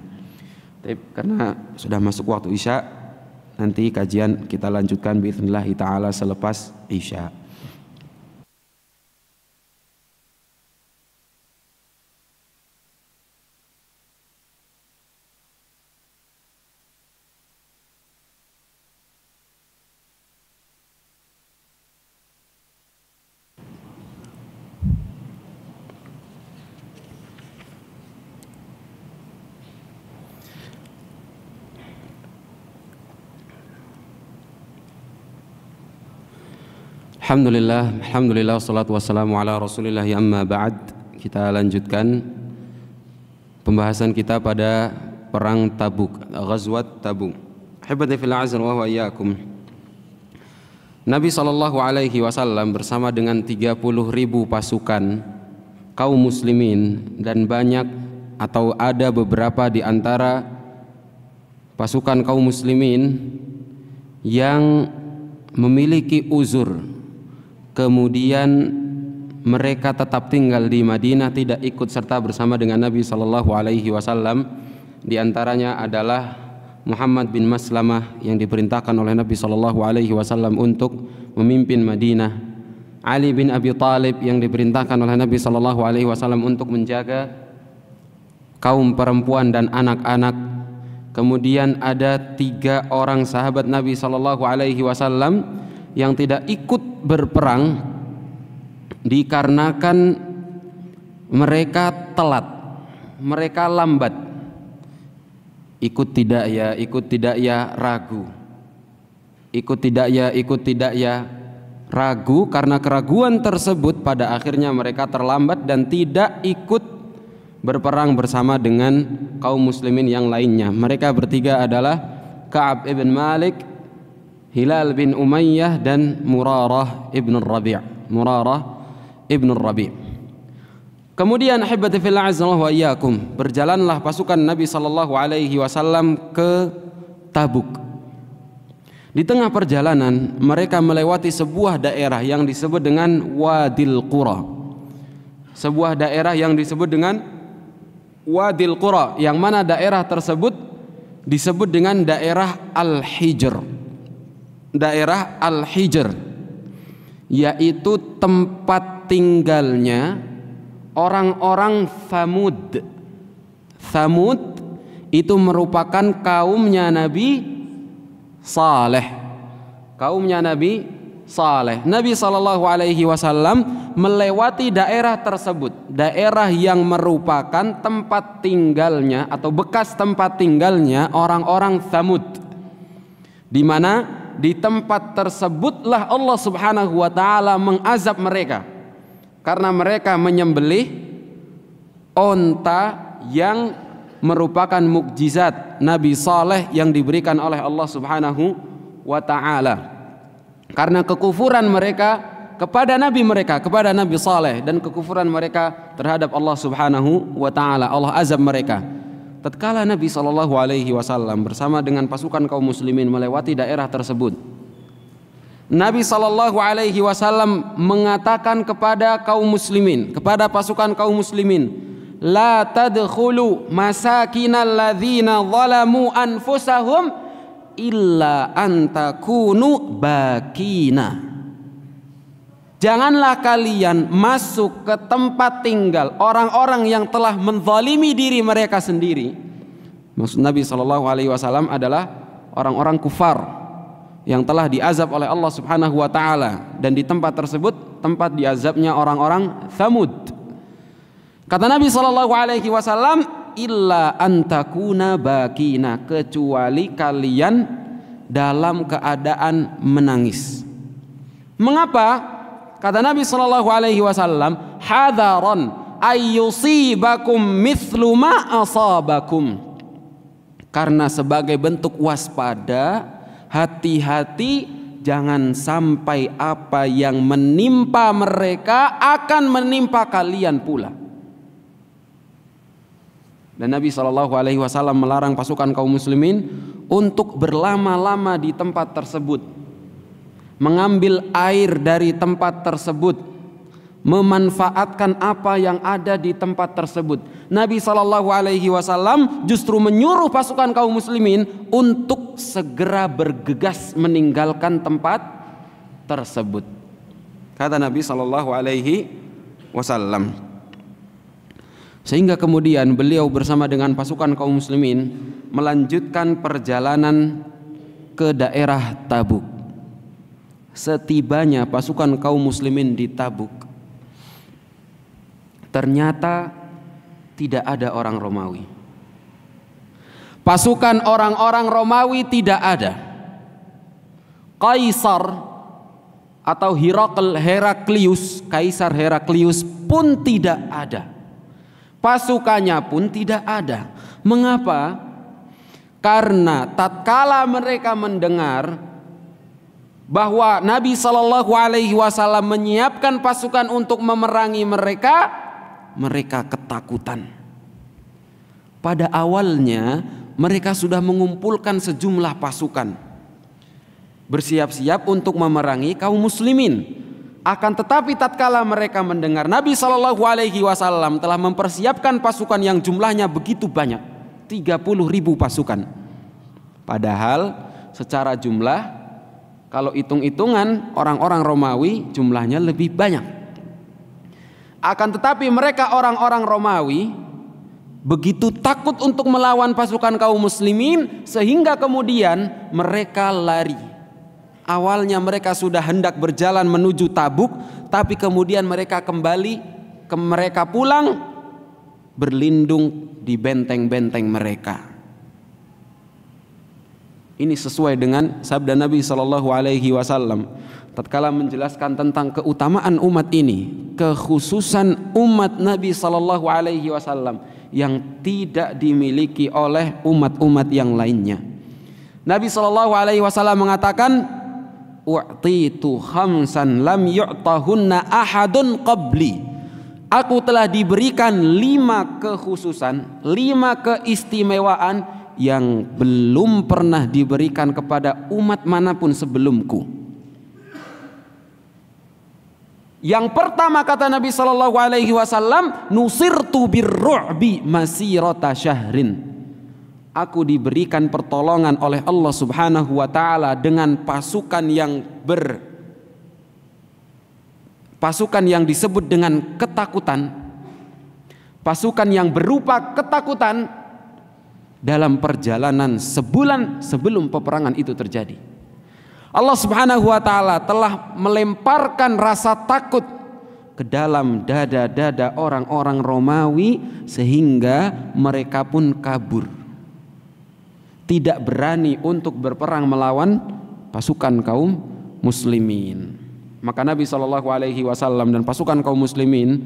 Karena sudah masuk waktu Isya, nanti kajian kita lanjutkan biidznillah taala selepas Isya. Alhamdulillah, wassalatu wassalamu ala rasulillah, amma ba'd. Kita lanjutkan pembahasan kita pada perang Tabuk, Ghazwat Tabuk. Ahibati fil azza wa huwa iyyakum. Nabi SAW bersama dengan 30.000 pasukan kaum muslimin, dan banyak atau ada beberapa di antara pasukan kaum muslimin yang memiliki uzur, kemudian mereka tetap tinggal di Madinah, tidak ikut serta bersama dengan Nabi SAW. Di antaranya adalah Muhammad bin Maslamah yang diperintahkan oleh Nabi SAW untuk memimpin Madinah, Ali bin Abi Thalib yang diperintahkan oleh Nabi SAW untuk menjaga kaum perempuan dan anak-anak. Kemudian ada 3 orang sahabat Nabi SAW yang tidak ikut berperang dikarenakan mereka telat, mereka lambat. Ikut tidak ya ragu. Ikut tidak ya ragu. Karena keraguan tersebut pada akhirnya mereka terlambat dan tidak ikut berperang bersama dengan kaum muslimin yang lainnya. Mereka bertiga adalah Ka'ab ibn Malik, Hilal bin Umayyah, dan Murarah ibn Rabi'. Kemudian ahibati fil azza wa iyyakum, berjalanlah pasukan Nabi SAW ke Tabuk. Di tengah perjalanan mereka melewati sebuah daerah yang disebut dengan Wadil Qura. Sebuah daerah yang disebut dengan Wadil Qura, yang mana daerah tersebut disebut dengan daerah Al-Hijr. Daerah Al-Hijr yaitu tempat tinggalnya orang-orang Thamud. Thamud itu merupakan kaumnya Nabi Saleh. Kaumnya Nabi Saleh. Nabi Shallallahu Alaihi Wasallam melewati daerah tersebut, daerah yang merupakan tempat tinggalnya atau bekas tempat tinggalnya orang-orang Tsamud, di mana di tempat tersebutlah Allah Subhanahu Wa Taala mengazab mereka karena mereka menyembelih onta yang merupakan mukjizat Nabi Saleh yang diberikan oleh Allah Subhanahu Wa Taala. Karena kekufuran mereka kepada Nabi mereka, kepada Nabi Saleh, dan kekufuran mereka terhadap Allah Subhanahu wa Ta'ala, Allah azab mereka. Tatkala Nabi Shallallahu Alaihi Wasallam bersama dengan pasukan kaum muslimin melewati daerah tersebut, Nabi Shallallahu Alaihi Wasallam mengatakan kepada kaum muslimin, kepada pasukan kaum muslimin, la tadkhulu masakinal ladzina zalamu anfusahum illa antakunu bakina. Janganlah kalian masuk ke tempat tinggal orang-orang yang telah menzalimi diri mereka sendiri. Maksud Nabi Shallallahu Alaihi Wasallam adalah orang-orang kufar yang telah diazab oleh Allah Subhanahu Wa Taala, dan di tempat tersebut tempat diazabnya orang-orang Tsamud. Kata Nabi Shallallahu Alaihi Wasallam, illa antakuna bakina, kecuali kalian dalam keadaan menangis. Mengapa? Kata Nabi Shallallahu Alaihi Wasallam, hadaron ayyusibakum mithlu ma asabakum, karena sebagai bentuk waspada, hati-hati jangan sampai apa yang menimpa mereka akan menimpa kalian pula. Dan Nabi Shallallahu Alaihi Wasallam melarang pasukan kaum muslimin untuk berlama-lama di tempat tersebut, mengambil air dari tempat tersebut, memanfaatkan apa yang ada di tempat tersebut. Nabi Shallallahu Alaihi Wasallam justru menyuruh pasukan kaum muslimin untuk segera bergegas meninggalkan tempat tersebut. Kata Nabi Shallallahu Alaihi Wasallam. Sehingga kemudian beliau bersama dengan pasukan kaum muslimin melanjutkan perjalanan ke daerah Tabuk. Setibanya pasukan kaum muslimin di Tabuk, ternyata tidak ada orang Romawi. Pasukan orang-orang Romawi tidak ada. Kaisar atau Heraklius, Kaisar Heraklius pun tidak ada. Pasukannya pun tidak ada. Mengapa? Karena tatkala mereka mendengar bahwa Nabi Shallallahu Alaihi Wasallam menyiapkan pasukan untuk memerangi mereka, mereka ketakutan. Pada awalnya mereka sudah mengumpulkan sejumlah pasukan, bersiap-siap untuk memerangi kaum muslimin. Akan tetapi tatkala mereka mendengar Nabi Shallallahu Alaihi Wasallam telah mempersiapkan pasukan yang jumlahnya begitu banyak, 30.000 pasukan, padahal secara jumlah kalau hitung-hitungan orang-orang Romawi jumlahnya lebih banyak. Akan tetapi mereka orang-orang Romawi begitu takut untuk melawan pasukan kaum muslimin sehingga kemudian mereka lari. Awalnya mereka sudah hendak berjalan menuju Tabuk, tapi kemudian mereka pulang berlindung di benteng-benteng mereka. Ini sesuai dengan sabda Nabi Shallallahu Alaihi Wasallam tatkala menjelaskan tentang keutamaan umat ini, kekhususan umat Nabi Shallallahu Alaihi Wasallam yang tidak dimiliki oleh umat-umat yang lainnya. Nabi Shallallahu Alaihi Wasallam mengatakan, u'titu khamsan lam yu'tahunna ahadun qabli. Aku telah diberikan 5 kekhususan, 5 keistimewaan yang belum pernah diberikan kepada umat manapun sebelumku. Yang pertama kata Nabi Shallallahu Alaihi Wasallam, nusirtu birru'bi masirata syahrin. Aku diberikan pertolongan oleh Allah Subhanahu wa Ta'ala dengan pasukan yang disebut dengan ketakutan, pasukan yang berupa ketakutan dalam perjalanan sebulan sebelum peperangan itu terjadi. Allah Subhanahu wa taala telah melemparkan rasa takut ke dalam dada-dada orang-orang Romawi sehingga mereka pun kabur. Tidak berani untuk berperang melawan pasukan kaum muslimin. Maka Nabi SAW dan pasukan kaum muslimin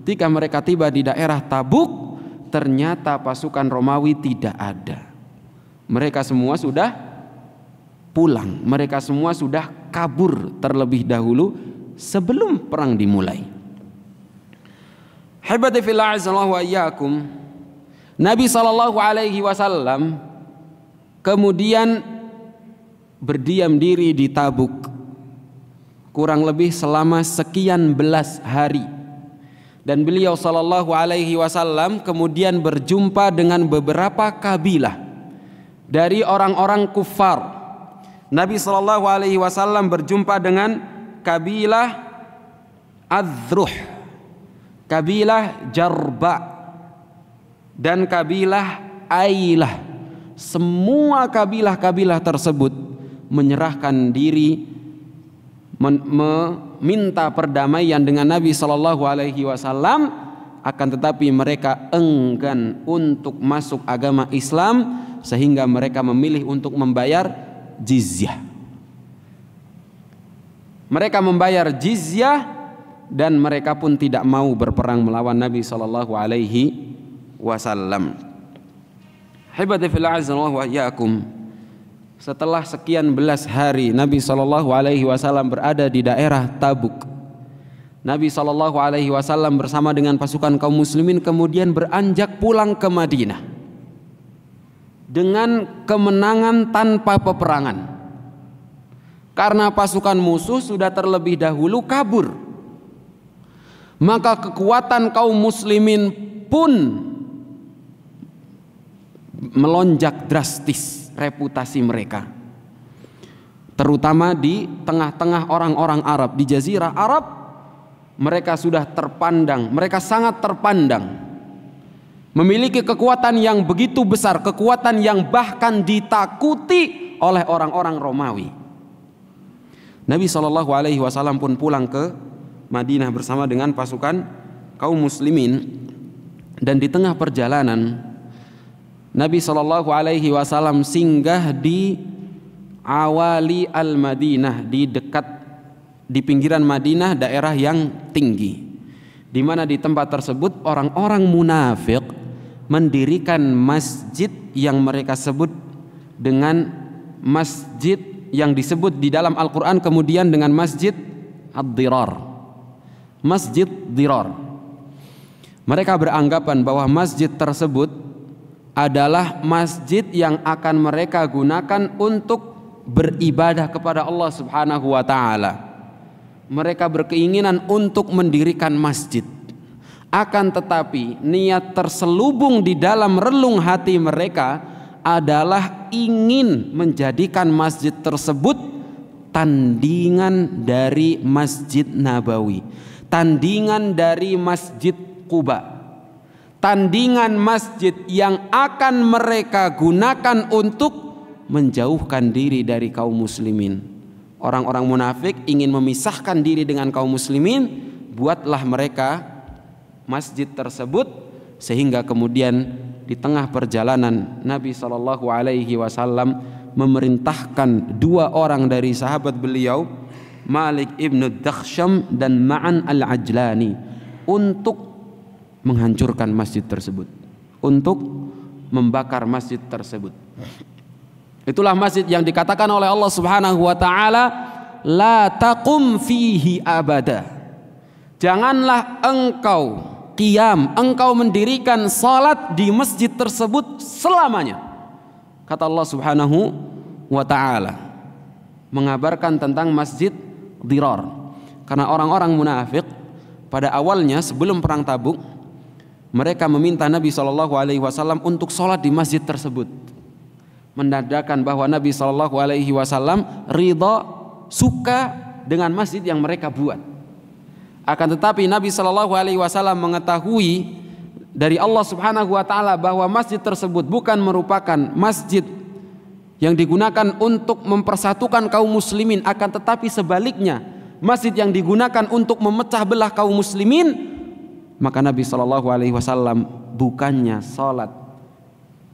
ketika mereka tiba di daerah Tabuk, ternyata pasukan Romawi tidak ada. Mereka semua sudah pulang, mereka semua sudah kabur terlebih dahulu sebelum perang dimulai. Hibati fillah azallahu wa iyyakum, Nabi SAW kemudian berdiam diri di Tabuk kurang lebih selama sekian belas hari, dan beliau SAW kemudian berjumpa dengan beberapa kabilah dari orang-orang kufar. Nabi SAW berjumpa dengan kabilah Adzruh, kabilah Jarba, dan kabilah Ailah. Semua kabilah-kabilah tersebut menyerahkan diri, meminta perdamaian dengan Nabi SAW, akan tetapi mereka enggan untuk masuk agama Islam sehingga mereka memilih untuk membayar jizyah. Mereka membayar jizyah dan mereka pun tidak mau berperang melawan Nabi SAW. Hibati fillah azza wa iyyakum, setelah sekian belas hari Nabi SAW berada di daerah Tabuk, Nabi SAW bersama dengan pasukan kaum muslimin kemudian beranjak pulang ke Madinah dengan kemenangan tanpa peperangan, karena pasukan musuh sudah terlebih dahulu kabur. Maka kekuatan kaum muslimin pun melonjak drastis reputasi mereka, terutama di tengah-tengah orang-orang Arab di Jazirah Arab. Mereka sudah terpandang, mereka sangat terpandang, memiliki kekuatan yang begitu besar, kekuatan yang bahkan ditakuti oleh orang-orang Romawi. Nabi SAW pun pulang ke Madinah bersama dengan pasukan kaum muslimin, dan di tengah perjalanan Nabi SAW singgah di awali al-Madinah, di pinggiran Madinah, daerah yang tinggi, di mana di tempat tersebut orang-orang munafik mendirikan masjid yang mereka sebut dengan masjid yang disebut di dalam Al-Quran kemudian dengan Masjid Ad-Dirar, Masjid Dirar. Mereka beranggapan bahwa masjid tersebut adalah masjid yang akan mereka gunakan untuk beribadah kepada Allah Subhanahu wa ta'ala. Mereka berkeinginan untuk mendirikan masjid, akan tetapi niat terselubung di dalam relung hati mereka adalah ingin menjadikan masjid tersebut tandingan dari Masjid Nabawi, tandingan dari Masjid Quba, tandingan masjid yang akan mereka gunakan untuk menjauhkan diri dari kaum muslimin. Orang-orang munafik ingin memisahkan diri dengan kaum muslimin, buatlah mereka masjid tersebut, sehingga kemudian di tengah perjalanan Nabi SAW memerintahkan dua orang dari sahabat beliau, Malik ibn Dakhsham dan Ma'an al-Ajlani, untuk menghancurkan masjid tersebut, untuk membakar masjid tersebut. Itulah masjid yang dikatakan oleh Allah Subhanahu wa taala, la taqum fihi abada. Janganlah engkau qiyam, engkau mendirikan salat di masjid tersebut selamanya. Kata Allah Subhanahu wa taala mengabarkan tentang Masjid Dirar. Karena orang-orang munafik pada awalnya sebelum perang Tabuk, mereka meminta Nabi SAW untuk sholat di masjid tersebut, menandakan bahwa Nabi SAW ridha, suka dengan masjid yang mereka buat. Akan tetapi Nabi SAW mengetahui dari Allah Subhanahu wa taala bahwa masjid tersebut bukan merupakan masjid yang digunakan untuk mempersatukan kaum muslimin, akan tetapi sebaliknya masjid yang digunakan untuk memecah belah kaum muslimin, maka Nabi SAW bukannya sholat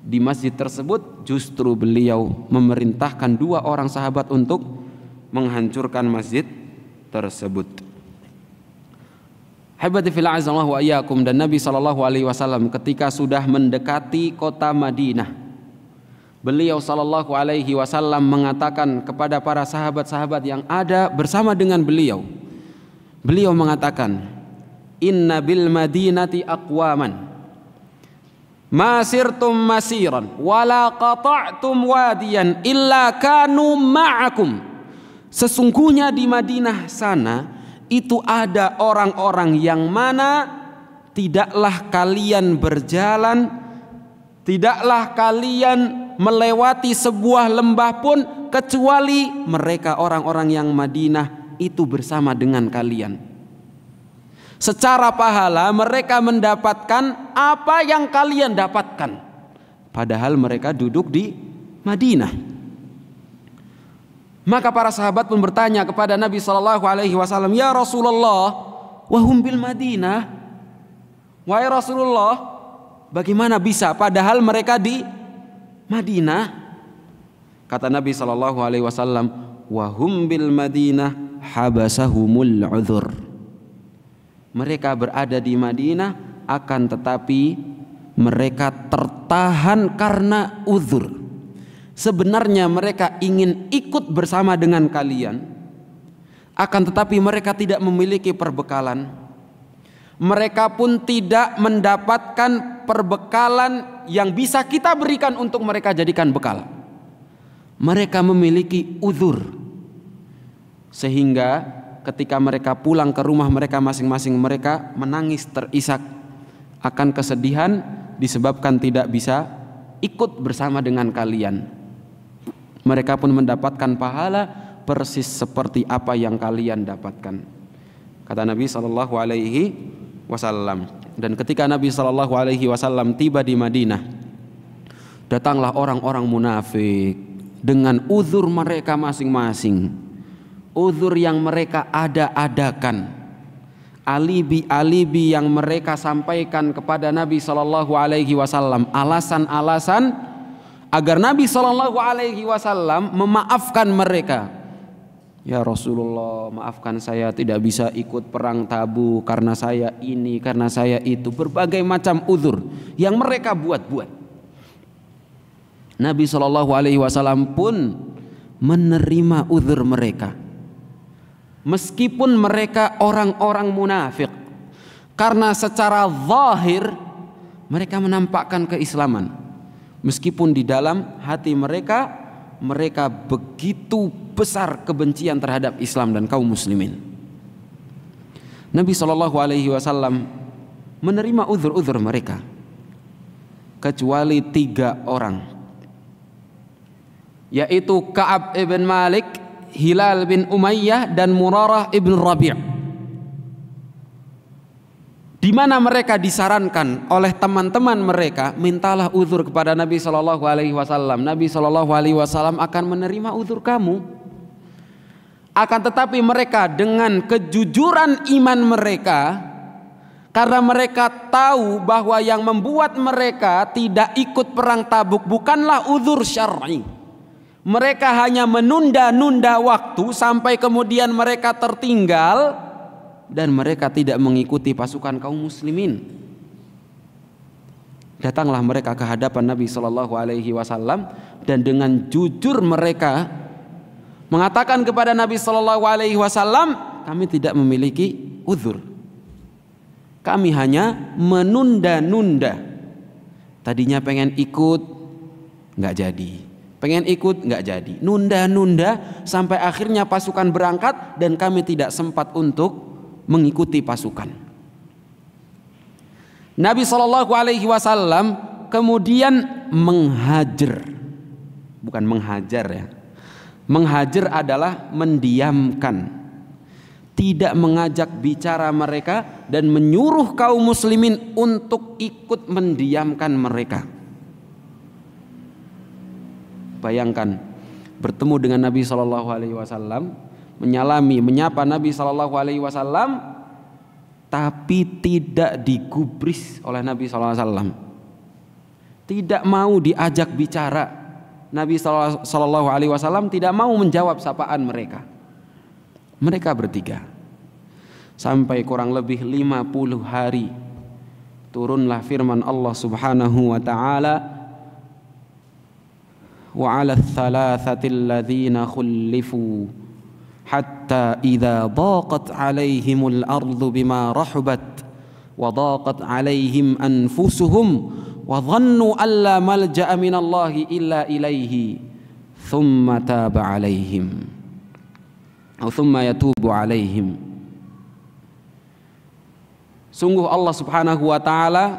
di masjid tersebut, justru beliau memerintahkan 2 orang sahabat untuk menghancurkan masjid tersebut. Habibati fillah azallahu wa iyyakum, dan Nabi SAW ketika sudah mendekati kota Madinah, beliau SAW mengatakan kepada para sahabat-sahabat yang ada bersama dengan beliau, beliau mengatakan, inna bil madinati aqwaman masirtum masiran wala qata'tum wadiyan illa kanu ma'akum. Sesungguhnya di Madinah sana itu ada orang-orang yang mana tidaklah kalian berjalan, tidaklah kalian melewati sebuah lembah pun kecuali mereka orang-orang yang Madinah itu bersama dengan kalian. Secara pahala mereka mendapatkan apa yang kalian dapatkan, padahal mereka duduk di Madinah. Maka para sahabat pun bertanya kepada Nabi SAW, ya Rasulullah, wahum bil Madinah, wahai Rasulullah, bagaimana bisa padahal mereka di Madinah? Kata Nabi SAW, wahum bil Madinah habasahumul udhur. Mereka berada di Madinah, akan tetapi mereka tertahan karena uzur. Sebenarnya mereka ingin ikut bersama dengan kalian, akan tetapi mereka tidak memiliki perbekalan. Mereka pun tidak mendapatkan perbekalan yang bisa kita berikan untuk mereka jadikan bekal. Mereka memiliki uzur, sehingga ketika mereka pulang ke rumah mereka masing-masing, mereka menangis terisak akan kesedihan disebabkan tidak bisa ikut bersama dengan kalian. Mereka pun mendapatkan pahala persis seperti apa yang kalian dapatkan, kata Nabi SAW. Dan ketika Nabi SAW tiba di Madinah, datanglah orang-orang munafik dengan uzur mereka masing-masing, uzur yang mereka ada-adakan, alibi-alibi yang mereka sampaikan kepada Nabi SAW, alasan-alasan agar Nabi SAW memaafkan mereka. Ya Rasulullah, maafkan saya tidak bisa ikut perang Tabuk karena saya ini, karena saya itu. Berbagai macam uzur yang mereka buat-buat. Nabi SAW pun menerima uzur mereka, meskipun mereka orang-orang munafik, karena secara zahir mereka menampakkan keislaman, meskipun di dalam hati mereka begitu besar kebencian terhadap Islam dan kaum muslimin. Nabi SAW menerima uzur-uzur mereka, kecuali 3 orang, yaitu Ka'ab ibn Malik, Hilal bin Umayyah, dan Murarah ibn Rabi'. Di mana mereka disarankan oleh teman-teman mereka, mintalah uzur kepada Nabi SAW. Nabi SAW akan menerima uzur kamu. Akan tetapi mereka dengan kejujuran iman mereka, karena mereka tahu bahwa yang membuat mereka tidak ikut perang Tabuk bukanlah uzur syar'i. Mereka hanya menunda-nunda waktu sampai kemudian mereka tertinggal dan mereka tidak mengikuti pasukan kaum muslimin. Datanglah mereka ke hadapan Nabi SAW dan dengan jujur mereka mengatakan kepada Nabi SAW, kami tidak memiliki uzur, kami hanya menunda-nunda. Tadinya pengen ikut nggak jadi, pengen ikut nggak jadi, nunda-nunda sampai akhirnya pasukan berangkat dan kami tidak sempat untuk mengikuti pasukan. Nabi SAW kemudian menghajar, bukan menghajar ya. Menghajar adalah mendiamkan, tidak mengajak bicara mereka dan menyuruh kaum muslimin untuk ikut mendiamkan mereka. Bayangkan bertemu dengan Nabi Shallallahu Alaihi Wasallam, menyapa Nabi Shallallahu Alaihi Wasallam, tapi tidak digubris oleh Nabi Shallallahu Alaihi Wasallam, tidak mau diajak bicara. Nabi Shallallahu Alaihi Wasallam tidak mau menjawab sapaan mereka. Mereka bertiga sampai kurang lebih 50 hari turunlah firman Allah Subhanahu wa taala, wa 'ala ats-tsalatsati alladziina khullifu hatta idza daqat 'alaihimul ardu bima rahabat wa daqat 'alaihim anfusuhum wa dhannu alla malja'a minallahi illa ilaihi thumma taba 'alaihim atau thumma yatubu 'alaihim. Sungguh Allah Subhanahu wa taala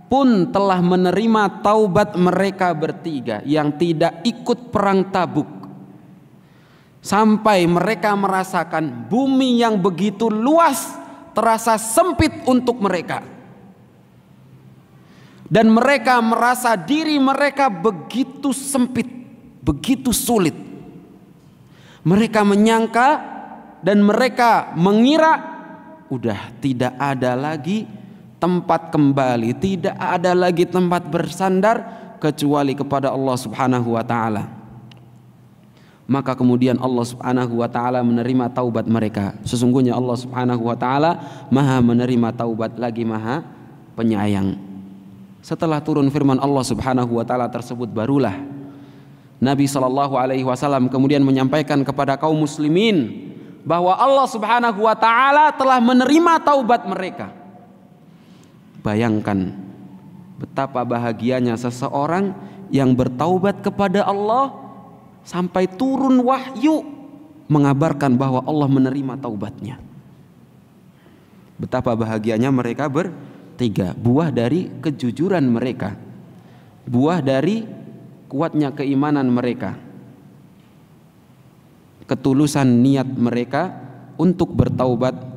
pun telah menerima taubat mereka bertiga yang tidak ikut perang Tabuk, sampai mereka merasakan bumi yang begitu luas terasa sempit untuk mereka, dan mereka merasa diri mereka begitu sempit, begitu sulit. Mereka menyangka dan mereka mengira udah tidak ada lagi tempat kembali, tidak ada lagi tempat bersandar kecuali kepada Allah Subhanahu wa taala. Maka kemudian Allah Subhanahu wa taala menerima taubat mereka. Sesungguhnya Allah Subhanahu wa taala Maha menerima taubat lagi Maha penyayang. Setelah turun firman Allah Subhanahu wa taala tersebut, barulah Nabi Shallallahu Alaihi Wasallam kemudian menyampaikan kepada kaum muslimin bahwa Allah Subhanahu wa taala telah menerima taubat mereka. Bayangkan betapa bahagianya seseorang yang bertaubat kepada Allah sampai turun wahyu mengabarkan bahwa Allah menerima taubatnya. Betapa bahagianya mereka bertiga, buah dari kejujuran mereka, buah dari kuatnya keimanan mereka, ketulusan niat mereka untuk bertaubat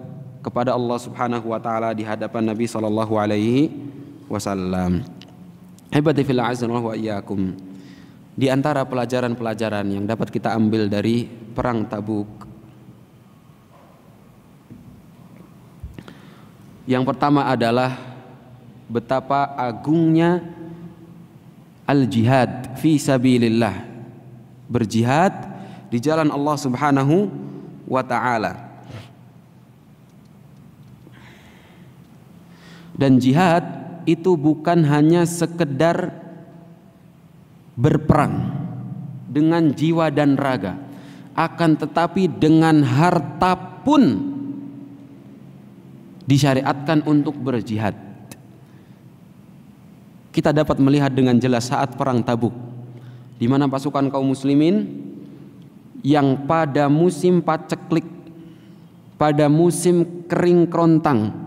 kepada Allah Subhanahu wa taala di hadapan Nabi sallallahu alaihi wasallam. Ibadi fillah azza wa iyyakum. Di antara pelajaran-pelajaran yang dapat kita ambil dari perang Tabuk, yang pertama adalah betapa agungnya al-jihad fi sabilillah, berjihad di jalan Allah Subhanahu wa taala. Dan jihad itu bukan hanya sekedar berperang dengan jiwa dan raga, akan tetapi dengan harta pun disyariatkan untuk berjihad. Kita dapat melihat dengan jelas saat perang Tabuk, di mana pasukan kaum muslimin yang pada musim paceklik, pada musim kering kerontang,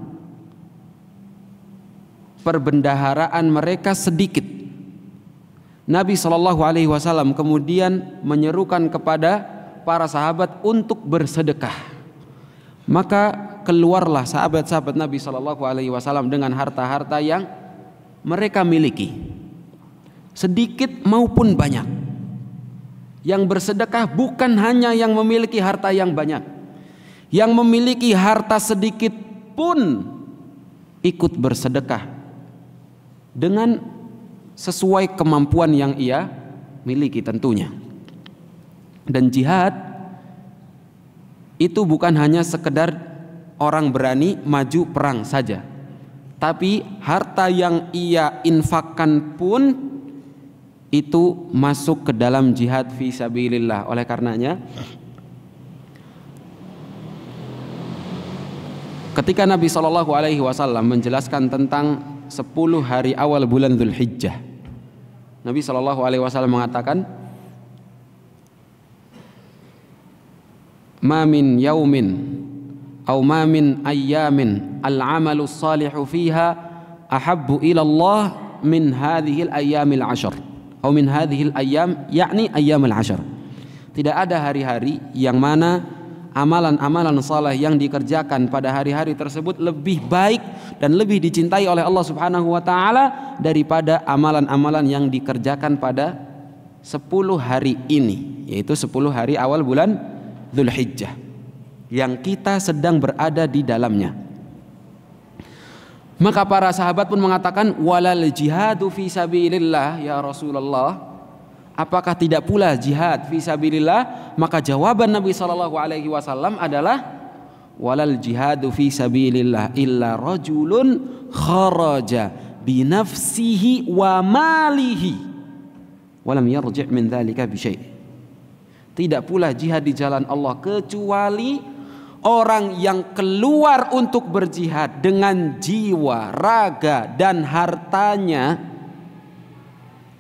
perbendaharaan mereka sedikit. Nabi Shallallahu Alaihi Wasallam kemudian menyerukan kepada para sahabat untuk bersedekah. Maka keluarlah sahabat-sahabat Nabi Shallallahu Alaihi Wasallam dengan harta-harta yang mereka miliki, sedikit maupun banyak. Yang bersedekah bukan hanya yang memiliki harta yang banyak, yang memiliki harta sedikit pun ikut bersedekah dengan sesuai kemampuan yang ia miliki tentunya. Dan jihad itu bukan hanya sekedar orang berani maju perang saja, tapi harta yang ia infakkan pun itu masuk ke dalam jihad fi sabilillah. Oleh karenanya ketika Nabi Shallallahu Alaihi Wasallam menjelaskan tentang 10 hari awal bulan Dzulhijjah, Nabi Shallallahu Alaihi Wasallam mengatakan, ma min yaumin aw ma min ayyamin al-amalu salihu fiha ahabbu ila Allah min hadhihi al-ayyamil 'ashr atau min hadhihi al-ayyam, yakni ayyamul 'ashr. Tidak ada hari-hari yang mana amalan-amalan saleh yang dikerjakan pada hari-hari tersebut lebih baik dan lebih dicintai oleh Allah Subhanahu wa taala daripada amalan-amalan yang dikerjakan pada 10 hari ini, yaitu 10 hari awal bulan Dzulhijjah yang kita sedang berada di dalamnya. Maka para sahabat pun mengatakan, walal jihadu fi sabilillah ya Rasulullah, apakah tidak pula jihad fi sabilillah? Maka jawaban Nabi SAW adalah, walal jihadu fi sabilillah illa rajulun kharaja binafsihi wa malihi walam yarji' min dzalika bi syai'. Tidak pula jihad di jalan Allah kecuali orang yang keluar untuk berjihad dengan jiwa, raga, dan hartanya,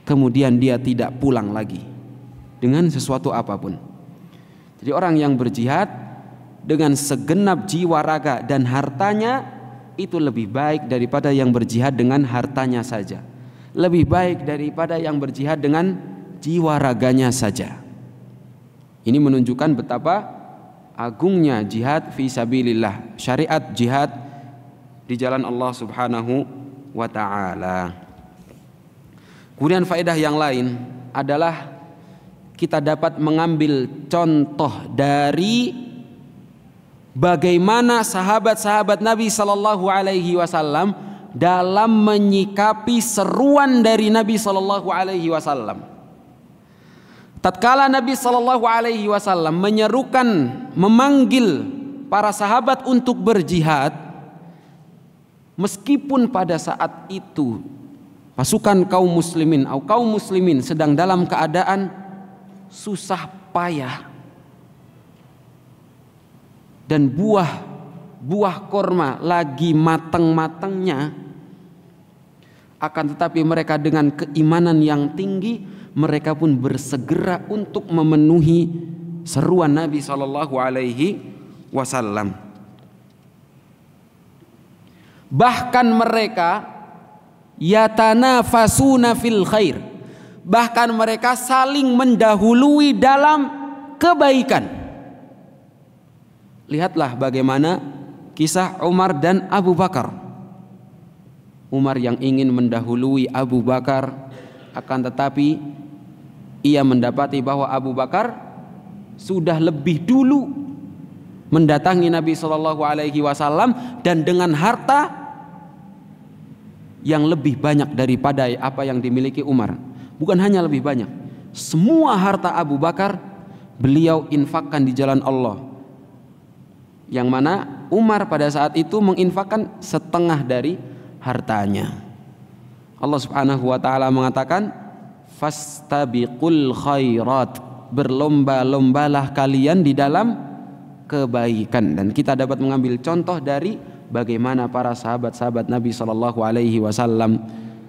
kemudian dia tidak pulang lagi dengan sesuatu apapun. Jadi orang yang berjihad dengan segenap jiwa, raga, dan hartanya itu lebih baik daripada yang berjihad dengan hartanya saja, lebih baik daripada yang berjihad dengan jiwa raganya saja. Ini menunjukkan betapa agungnya jihad fi sabilillah, syariat jihad di jalan Allah Subhanahu wa ta'ala. Kemudian faedah yang lain adalah kita dapat mengambil contoh dari bagaimana sahabat-sahabat Nabi sallallahu alaihi wasallam dalam menyikapi seruan dari Nabi sallallahu alaihi wasallam. Tatkala Nabi sallallahu alaihi wasallam menyerukan, memanggil para sahabat untuk berjihad, meskipun pada saat itu pasukan kaum muslimin sedang dalam keadaan susah payah dan buah korma lagi matang-matangnya, akan tetapi mereka dengan keimanan yang tinggi, mereka pun bersegera untuk memenuhi seruan Nabi sallallahu alaihi wasallam. Bahkan mereka yatanafasuna fil khair, bahkan mereka saling mendahului dalam kebaikan. Lihatlah bagaimana kisah Umar dan Abu Bakar. Umar yang ingin mendahului Abu Bakar, akan tetapi ia mendapati bahwa Abu Bakar sudah lebih dulu mendatangi Nabi sallallahu alaihi wasallam dan dengan harta yang lebih banyak daripada apa yang dimiliki Umar. Bukan hanya lebih banyak, semua harta Abu Bakar beliau infakkan di jalan Allah, yang mana Umar pada saat itu menginfakkan setengah dari hartanya. Allah Subhanahu wa taala mengatakan, fastabiqul khairat, berlomba-lombalah kalian di dalam kebaikan. Dan kita dapat mengambil contoh dari bagaimana para sahabat-sahabat Nabi sallallahu alaihi wasallam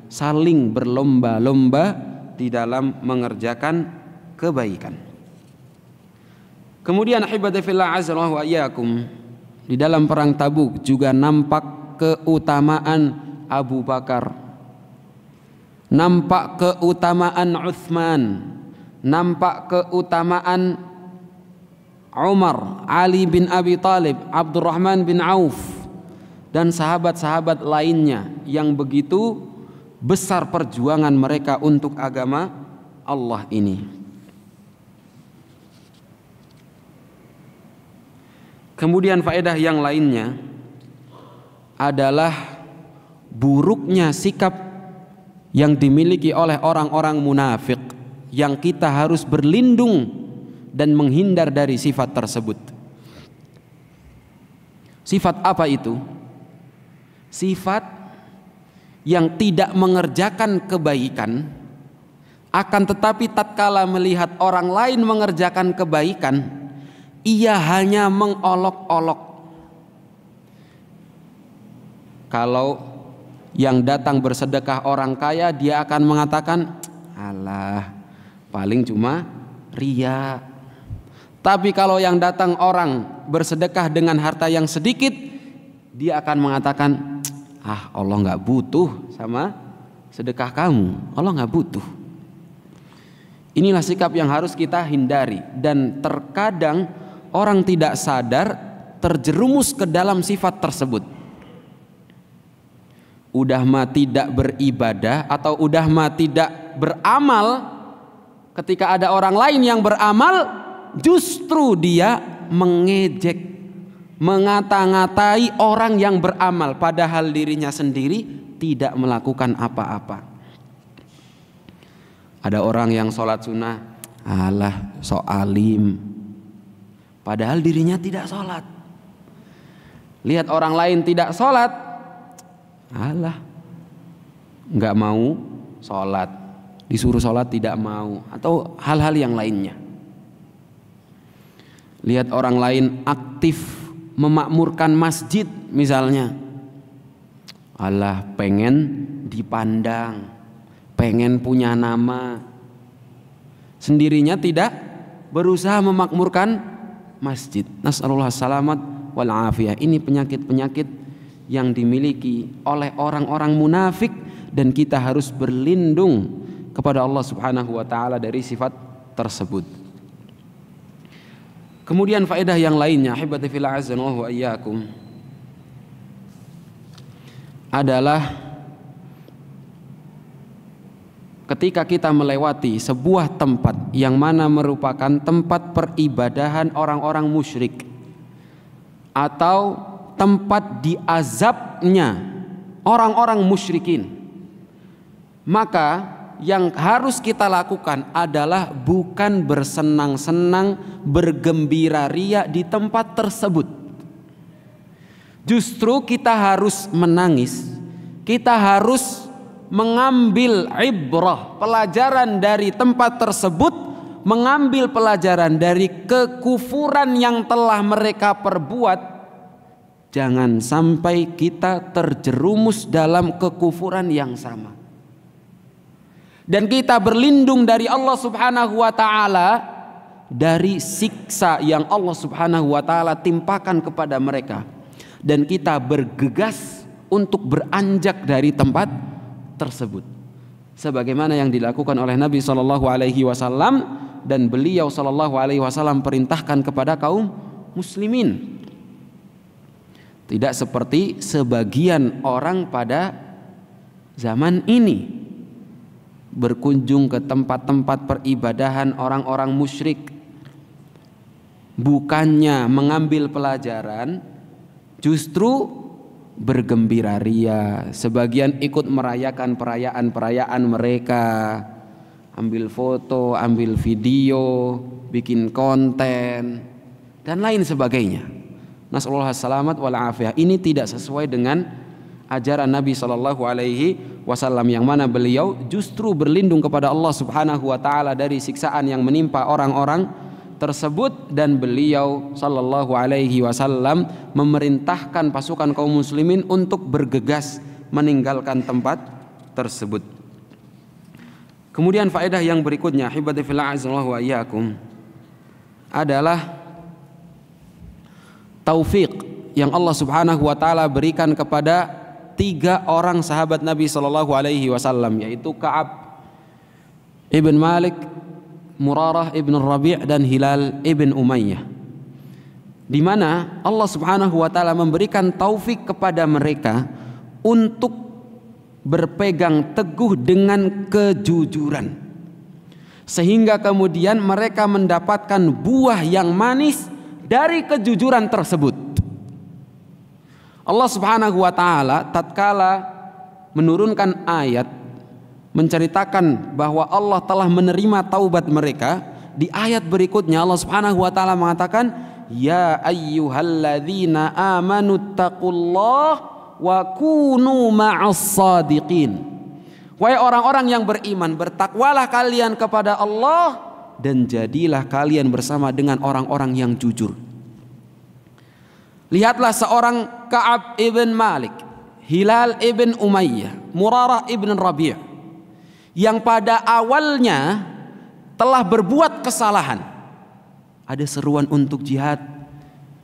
saling berlomba-lomba di dalam mengerjakan kebaikan. Kemudian ahibati fillah azza wa iyyakum, di dalam perang Tabuk juga nampak keutamaan Abu Bakar, nampak keutamaan Utsman, nampak keutamaan Umar, Ali bin Abi Thalib, Abdurrahman bin Auf, dan sahabat-sahabat lainnya yang begitu besar perjuangan mereka untuk agama Allah ini. Kemudian faedah yang lainnya adalah buruknya sikap yang dimiliki oleh orang-orang munafik, yang kita harus berlindung dan menghindar dari sifat tersebut. Sifat apa itu? Sifat yang tidak mengerjakan kebaikan, akan tetapi tatkala melihat orang lain mengerjakan kebaikan, ia hanya mengolok-olok. Kalau yang datang bersedekah orang kaya, dia akan mengatakan, alah, paling cuma ria. Tapi kalau yang datang orang bersedekah dengan harta yang sedikit, dia akan mengatakan, Allah nggak butuh sama sedekah kamu, Allah nggak butuh. Inilah sikap yang harus kita hindari, dan terkadang orang tidak sadar terjerumus ke dalam sifat tersebut. Udah mah tidak beribadah atau udah mah tidak beramal, ketika ada orang lain yang beramal, justru dia mengejek, mengata-ngatai orang yang beramal, padahal dirinya sendiri tidak melakukan apa-apa. Ada orang yang sholat sunnah, alah sok alim, padahal dirinya tidak sholat. Lihat orang lain tidak sholat, alah nggak mau sholat, disuruh sholat tidak mau, atau hal-hal yang lainnya. Lihat orang lain aktif memakmurkan masjid misalnya, alah pengen dipandang, pengen punya nama, sendirinya tidak berusaha memakmurkan masjid. Nas'alullah salamat wal afiyah. Ini penyakit-penyakit yang dimiliki oleh orang-orang munafik, dan kita harus berlindung kepada Allah Subhanahu wa taala dari sifat tersebut. Kemudian faedah yang lainnya, ahibati fillah azanallahu wa iyyakum, adalah ketika kita melewati sebuah tempat yang mana merupakan tempat peribadahan orang-orang musyrik atau tempat diazabnya orang-orang musyrikin, maka yang harus kita lakukan adalah bukan bersenang-senang, bergembira ria di tempat tersebut. Justru kita harus menangis, kita harus mengambil ibrah, pelajaran dari tempat tersebut, mengambil pelajaran dari kekufuran yang telah mereka perbuat. Jangan sampai kita terjerumus dalam kekufuran yang sama. Dan kita berlindung dari Allah Subhanahu wa taala dari siksa yang Allah Subhanahu wa taala timpakan kepada mereka, dan kita bergegas untuk beranjak dari tempat tersebut, sebagaimana yang dilakukan oleh Nabi sallallahu alaihi wasallam, dan beliau sallallahu alaihi wasallam perintahkan kepada kaum muslimin. Tidak seperti sebagian orang pada zaman ini, berkunjung ke tempat-tempat peribadahan orang-orang musyrik, bukannya mengambil pelajaran, justru bergembira ria. Sebagian ikut merayakan perayaan-perayaan mereka, ambil foto, ambil video, bikin konten, dan lain sebagainya. Nas'alullah salamat wal afiyah. Ini tidak sesuai dengan ajaran Nabi sallallahu alaihi wasallam, yang mana beliau justru berlindung kepada Allah Subhanahu wa taala dari siksaan yang menimpa orang-orang tersebut, dan beliau sallallahu alaihi wasallam memerintahkan pasukan kaum muslimin untuk bergegas meninggalkan tempat tersebut. Kemudian faedah yang berikutnya, hibati fillah azallahu wa iyyakum, adalah taufik yang Allah Subhanahu wa taala berikan kepada 3 orang sahabat Nabi sallallahu alaihi wasallam, yaitu Ka'ab ibn Malik, Murarah ibn Rabi' dan Hilal ibn Umayyah, di mana Allah Subhanahu wa taala memberikan taufik kepada mereka untuk berpegang teguh dengan kejujuran, sehingga kemudian mereka mendapatkan buah yang manis dari kejujuran tersebut. Allah Subhanahu wa taala tatkala menurunkan ayat menceritakan bahwa Allah telah menerima taubat mereka, di ayat berikutnya Allah Subhanahu wa taala mengatakan, ya ayyuhalladzina amanu taqullaha wa kunu ma'as shadiqin. Wahai orang-orang yang beriman, bertakwalah kalian kepada Allah dan jadilah kalian bersama dengan orang-orang yang jujur. Lihatlah seorang Ka'ab ibn Malik, Hilal ibn Umayyah, Murarah ibn Rabi', yang pada awalnya telah berbuat kesalahan. Ada seruan untuk jihad,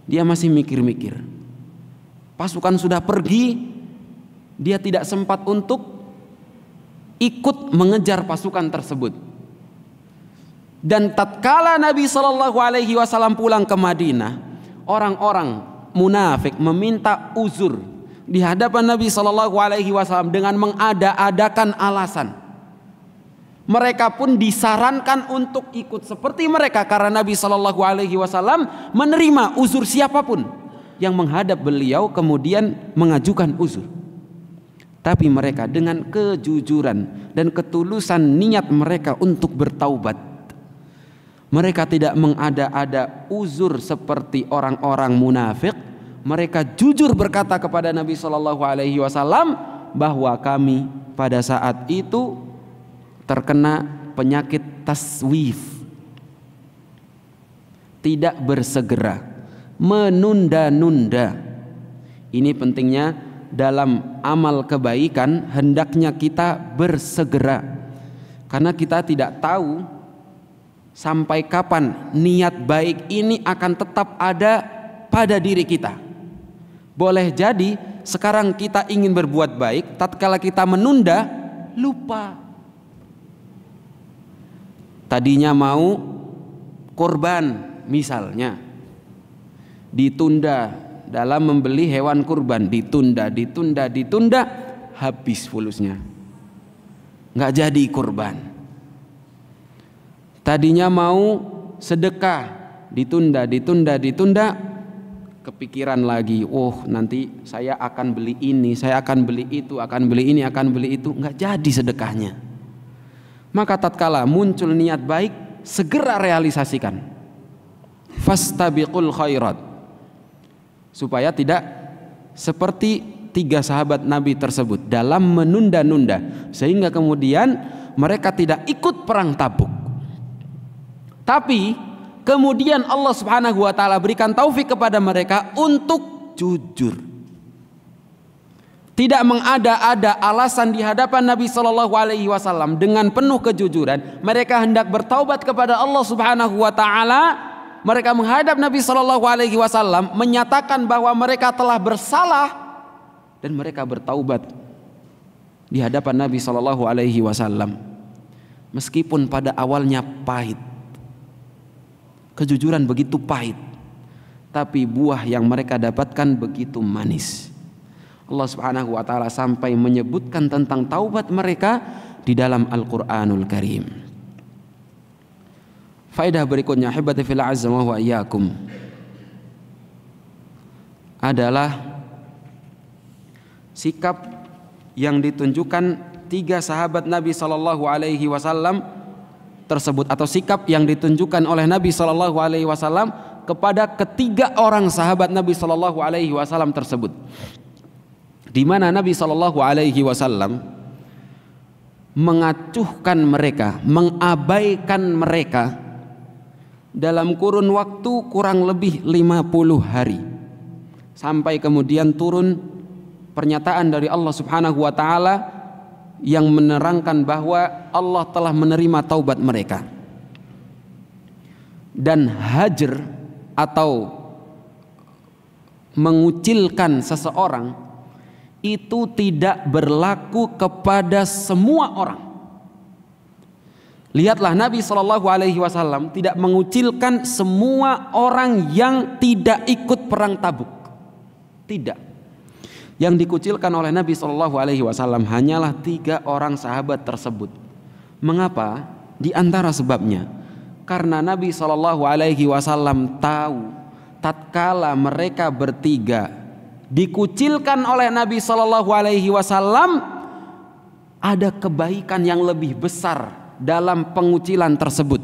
dia masih mikir-mikir. Pasukan sudah pergi, dia tidak sempat untuk ikut mengejar pasukan tersebut. Dan tatkala Nabi sallallahu alaihi wasallam pulang ke Madinah, orang-orang munafik meminta uzur di hadapan Nabi sallallahu alaihi wasallam dengan mengada-adakan alasan. Mereka pun disarankan untuk ikut seperti mereka karena Nabi Shallallahu Alaihi Wasallam menerima uzur siapapun yang menghadap beliau kemudian mengajukan uzur. Tapi mereka dengan kejujuran dan ketulusan niat mereka untuk bertaubat, mereka tidak mengada-ada uzur seperti orang-orang munafik. Mereka jujur berkata kepada Nabi Shallallahu Alaihi Wasallam bahwa kami pada saat itu terkena penyakit taswif, tidak bersegera, menunda-nunda. Ini pentingnya dalam amal kebaikan, hendaknya kita bersegera, karena kita tidak tahu sampai kapan niat baik ini akan tetap ada pada diri kita. Boleh jadi sekarang kita ingin berbuat baik, tatkala kita menunda, lupa. Tadinya mau kurban misalnya, ditunda dalam membeli hewan kurban, ditunda, habis fulusnya, nggak jadi kurban. Tadinya mau sedekah, ditunda, kepikiran lagi, oh nanti saya akan beli ini, saya akan beli itu, akan beli ini, akan beli itu, nggak jadi sedekahnya. Maka tatkala muncul niat baik, segera realisasikan. Fastabiqul khairat, supaya tidak seperti 3 sahabat Nabi tersebut dalam menunda-nunda, sehingga kemudian mereka tidak ikut perang Tabuk. Tapi kemudian Allah Subhanahu wa taala berikan taufik kepada mereka untuk jujur. Tidak mengada-ada alasan di hadapan Nabi Shallallahu Alaihi Wasallam, dengan penuh kejujuran mereka hendak bertaubat kepada Allah Subhanahu Wa Taala. Mereka menghadap Nabi Shallallahu Alaihi Wasallam menyatakan bahwa mereka telah bersalah dan mereka bertaubat di hadapan Nabi Shallallahu Alaihi Wasallam. Meskipun pada awalnya pahit, kejujuran begitu pahit, tapi buah yang mereka dapatkan begitu manis. Allah Subhanahu wa taala sampai menyebutkan tentang taubat mereka di dalam Al-Qur'anul Karim. Faedah berikutnya, hibati fil azza wa iyyakum, adalah sikap yang ditunjukkan 3 sahabat Nabi sallallahu alaihi wasallam tersebut, atau sikap yang ditunjukkan oleh Nabi sallallahu alaihi wasallam kepada ketiga orang sahabat Nabi sallallahu alaihi wasallam tersebut, di mana Nabi Shallallahu Alaihi Wasallam mengacuhkan mereka, mengabaikan mereka dalam kurun waktu kurang lebih 50 hari, sampai kemudian turun pernyataan dari Allah Subhanahu Wa Taala yang menerangkan bahwa Allah telah menerima taubat mereka. Dan hajr atau mengucilkan seseorang itu tidak berlaku kepada semua orang. Lihatlah, Nabi Shallallahu Alaihi Wasallam tidak mengucilkan semua orang yang tidak ikut perang Tabuk. Tidak. Yang dikucilkan oleh Nabi Shallallahu Alaihi Wasallam hanyalah 3 orang sahabat tersebut. Mengapa? Di antara sebabnya, karena Nabi Shallallahu Alaihi Wasallam tahu tatkala mereka bertiga dikucilkan oleh Nabi Shallallahu Alaihi Wasallam, ada kebaikan yang lebih besar dalam pengucilan tersebut.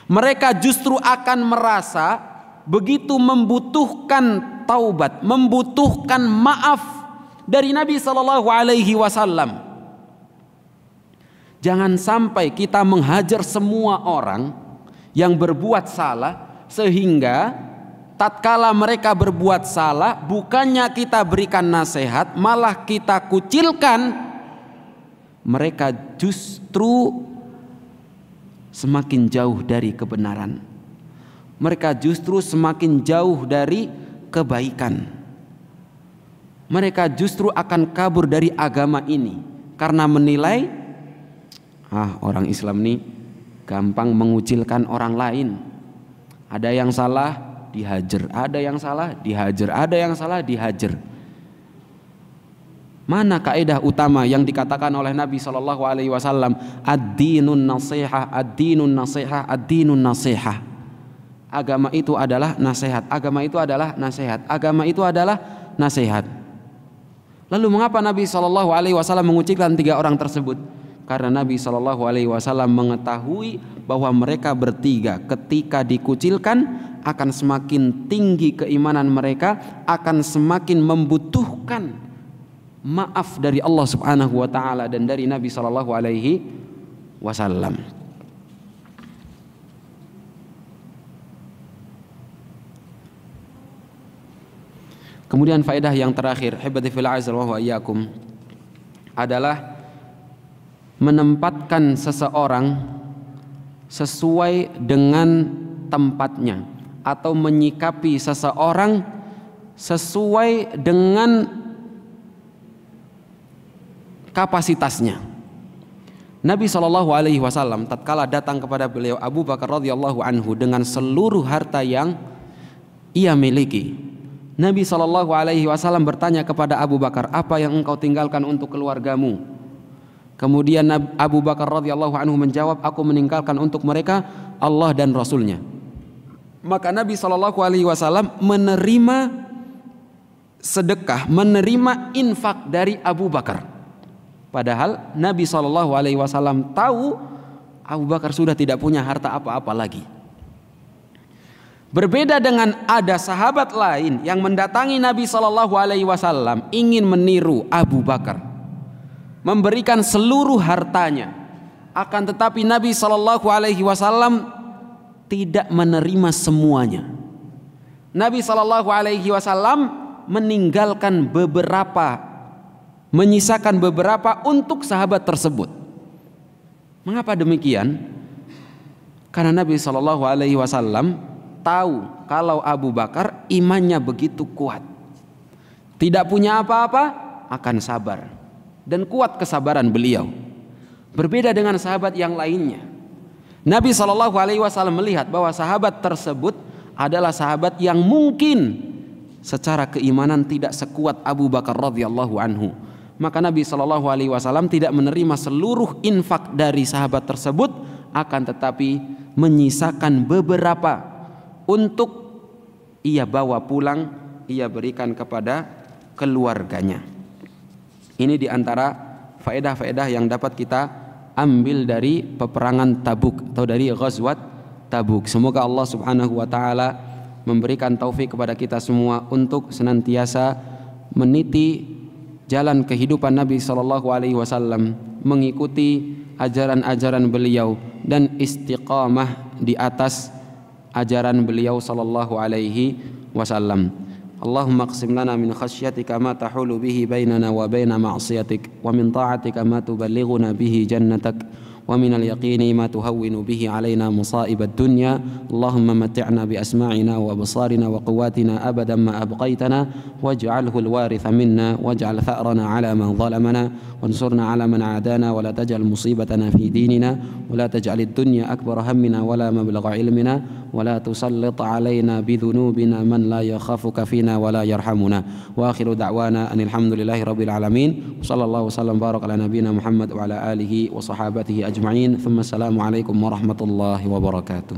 Mereka justru akan merasa begitu membutuhkan taubat, membutuhkan maaf dari Nabi Shallallahu Alaihi Wasallam. Jangan sampai kita menghajar semua orang yang berbuat salah, sehingga tatkala mereka berbuat salah, bukannya kita berikan nasihat, malah kita kucilkan, mereka justru semakin jauh dari kebenaran. Mereka justru semakin jauh dari kebaikan. Mereka justru akan kabur dari agama ini karena menilai, orang Islam ini gampang mengucilkan orang lain. Ada yang salah dihajar, ada yang salah dihajar, ada yang salah dihajar. Mana kaidah utama yang dikatakan oleh Nabi sallallahu alaihi wasallam, ad-dinun nasihah, ad-dinun nasihah, ad-dinun nasihah. Agama itu adalah nasihat, agama itu adalah nasihat, agama itu adalah nasihat. Lalu mengapa Nabi sallallahu alaihi wasallam mengucilkan tiga orang tersebut? Karena Nabi sallallahu alaihi wasallam mengetahui bahwa mereka bertiga ketika dikucilkan akan semakin tinggi keimanan mereka, akan semakin membutuhkan maaf dari Allah Subhanahu wa taala dan dari Nabi sallallahu alaihi wasallam. Kemudian faedah yang terakhir, hibati fil azza wa iyyakum, adalah menempatkan seseorang sesuai dengan tempatnya atau menyikapi seseorang sesuai dengan kapasitasnya. Nabi sallallahu alaihi wasallam tatkala datang kepada beliau Abu Bakar radhiyallahu anhu dengan seluruh harta yang ia miliki, Nabi sallallahu alaihi wasallam bertanya kepada Abu Bakar, apa yang engkau tinggalkan untuk keluargamu? Kemudian Abu Bakar radhiyallahu anhu menjawab, aku meninggalkan untuk mereka Allah dan Rasulnya. Maka Nabi sallallahu alaihi wasallam menerima sedekah, menerima infak dari Abu Bakar. Padahal Nabi sallallahu alaihi wasallam tahu Abu Bakar sudah tidak punya harta apa-apa lagi. Berbeda dengan ada sahabat lain yang mendatangi Nabi sallallahu alaihi wasallam ingin meniru Abu Bakar, memberikan seluruh hartanya, akan tetapi Nabi sallallahu alaihi wasallam tidak menerima semuanya. Nabi sallallahu alaihi wasallam meninggalkan beberapa, menyisakan beberapa untuk sahabat tersebut. Mengapa demikian? Karena Nabi sallallahu alaihi wasallam tahu kalau Abu Bakar imannya begitu kuat, tidak punya apa-apa, akan sabar, dan kuat kesabaran beliau. Berbeda dengan sahabat yang lainnya. Nabi sallallahu alaihi wasallam melihat bahwa sahabat tersebut adalah sahabat yang mungkin secara keimanan tidak sekuat Abu Bakar radhiyallahu anhu. Maka Nabi sallallahu alaihi wasallam tidak menerima seluruh infak dari sahabat tersebut, akan tetapi menyisakan beberapa untuk ia bawa pulang, ia berikan kepada keluarganya. Ini diantara faedah-faedah yang dapat kita ambil dari peperangan Tabuk atau dari Ghazwat Tabuk. Semoga Allah Subhanahu wa taala memberikan taufik kepada kita semua untuk senantiasa meniti jalan kehidupan Nabi sallallahu alaihi wasallam, mengikuti ajaran-ajaran beliau dan istiqamah di atas ajaran beliau sallallahu alaihi wasallam. Allahumma qsim lana min khasyatika ma tahulu bihi bainana wa baina ma'siyatik, wa min ta'atika ma tuballighuna bihi jannatak, ومن اليقين ما تهون به علينا مصائب الدنيا اللهم متعنا بأسماعنا وأبصارنا وقواتنا أبدا ما أبقيتنا واجعله الوارث منا واجعل ثأرنا على من ظلمنا وانصرنا على من عادانا ولا تجعل مصيبتنا في ديننا ولا تجعل الدنيا أكبر همنا ولا مبلغ علمنا ولا تسلط علينا بذنوبنا من لا يخافك فينا ولا يرحمنا وآخر دعوانا أن الحمد لله رب العالمين وصلى الله وسلم وبارك على نبينا محمد وعلى آله وصحابته أجمعين ثم السلام عليكم ورحمة الله وبركاته.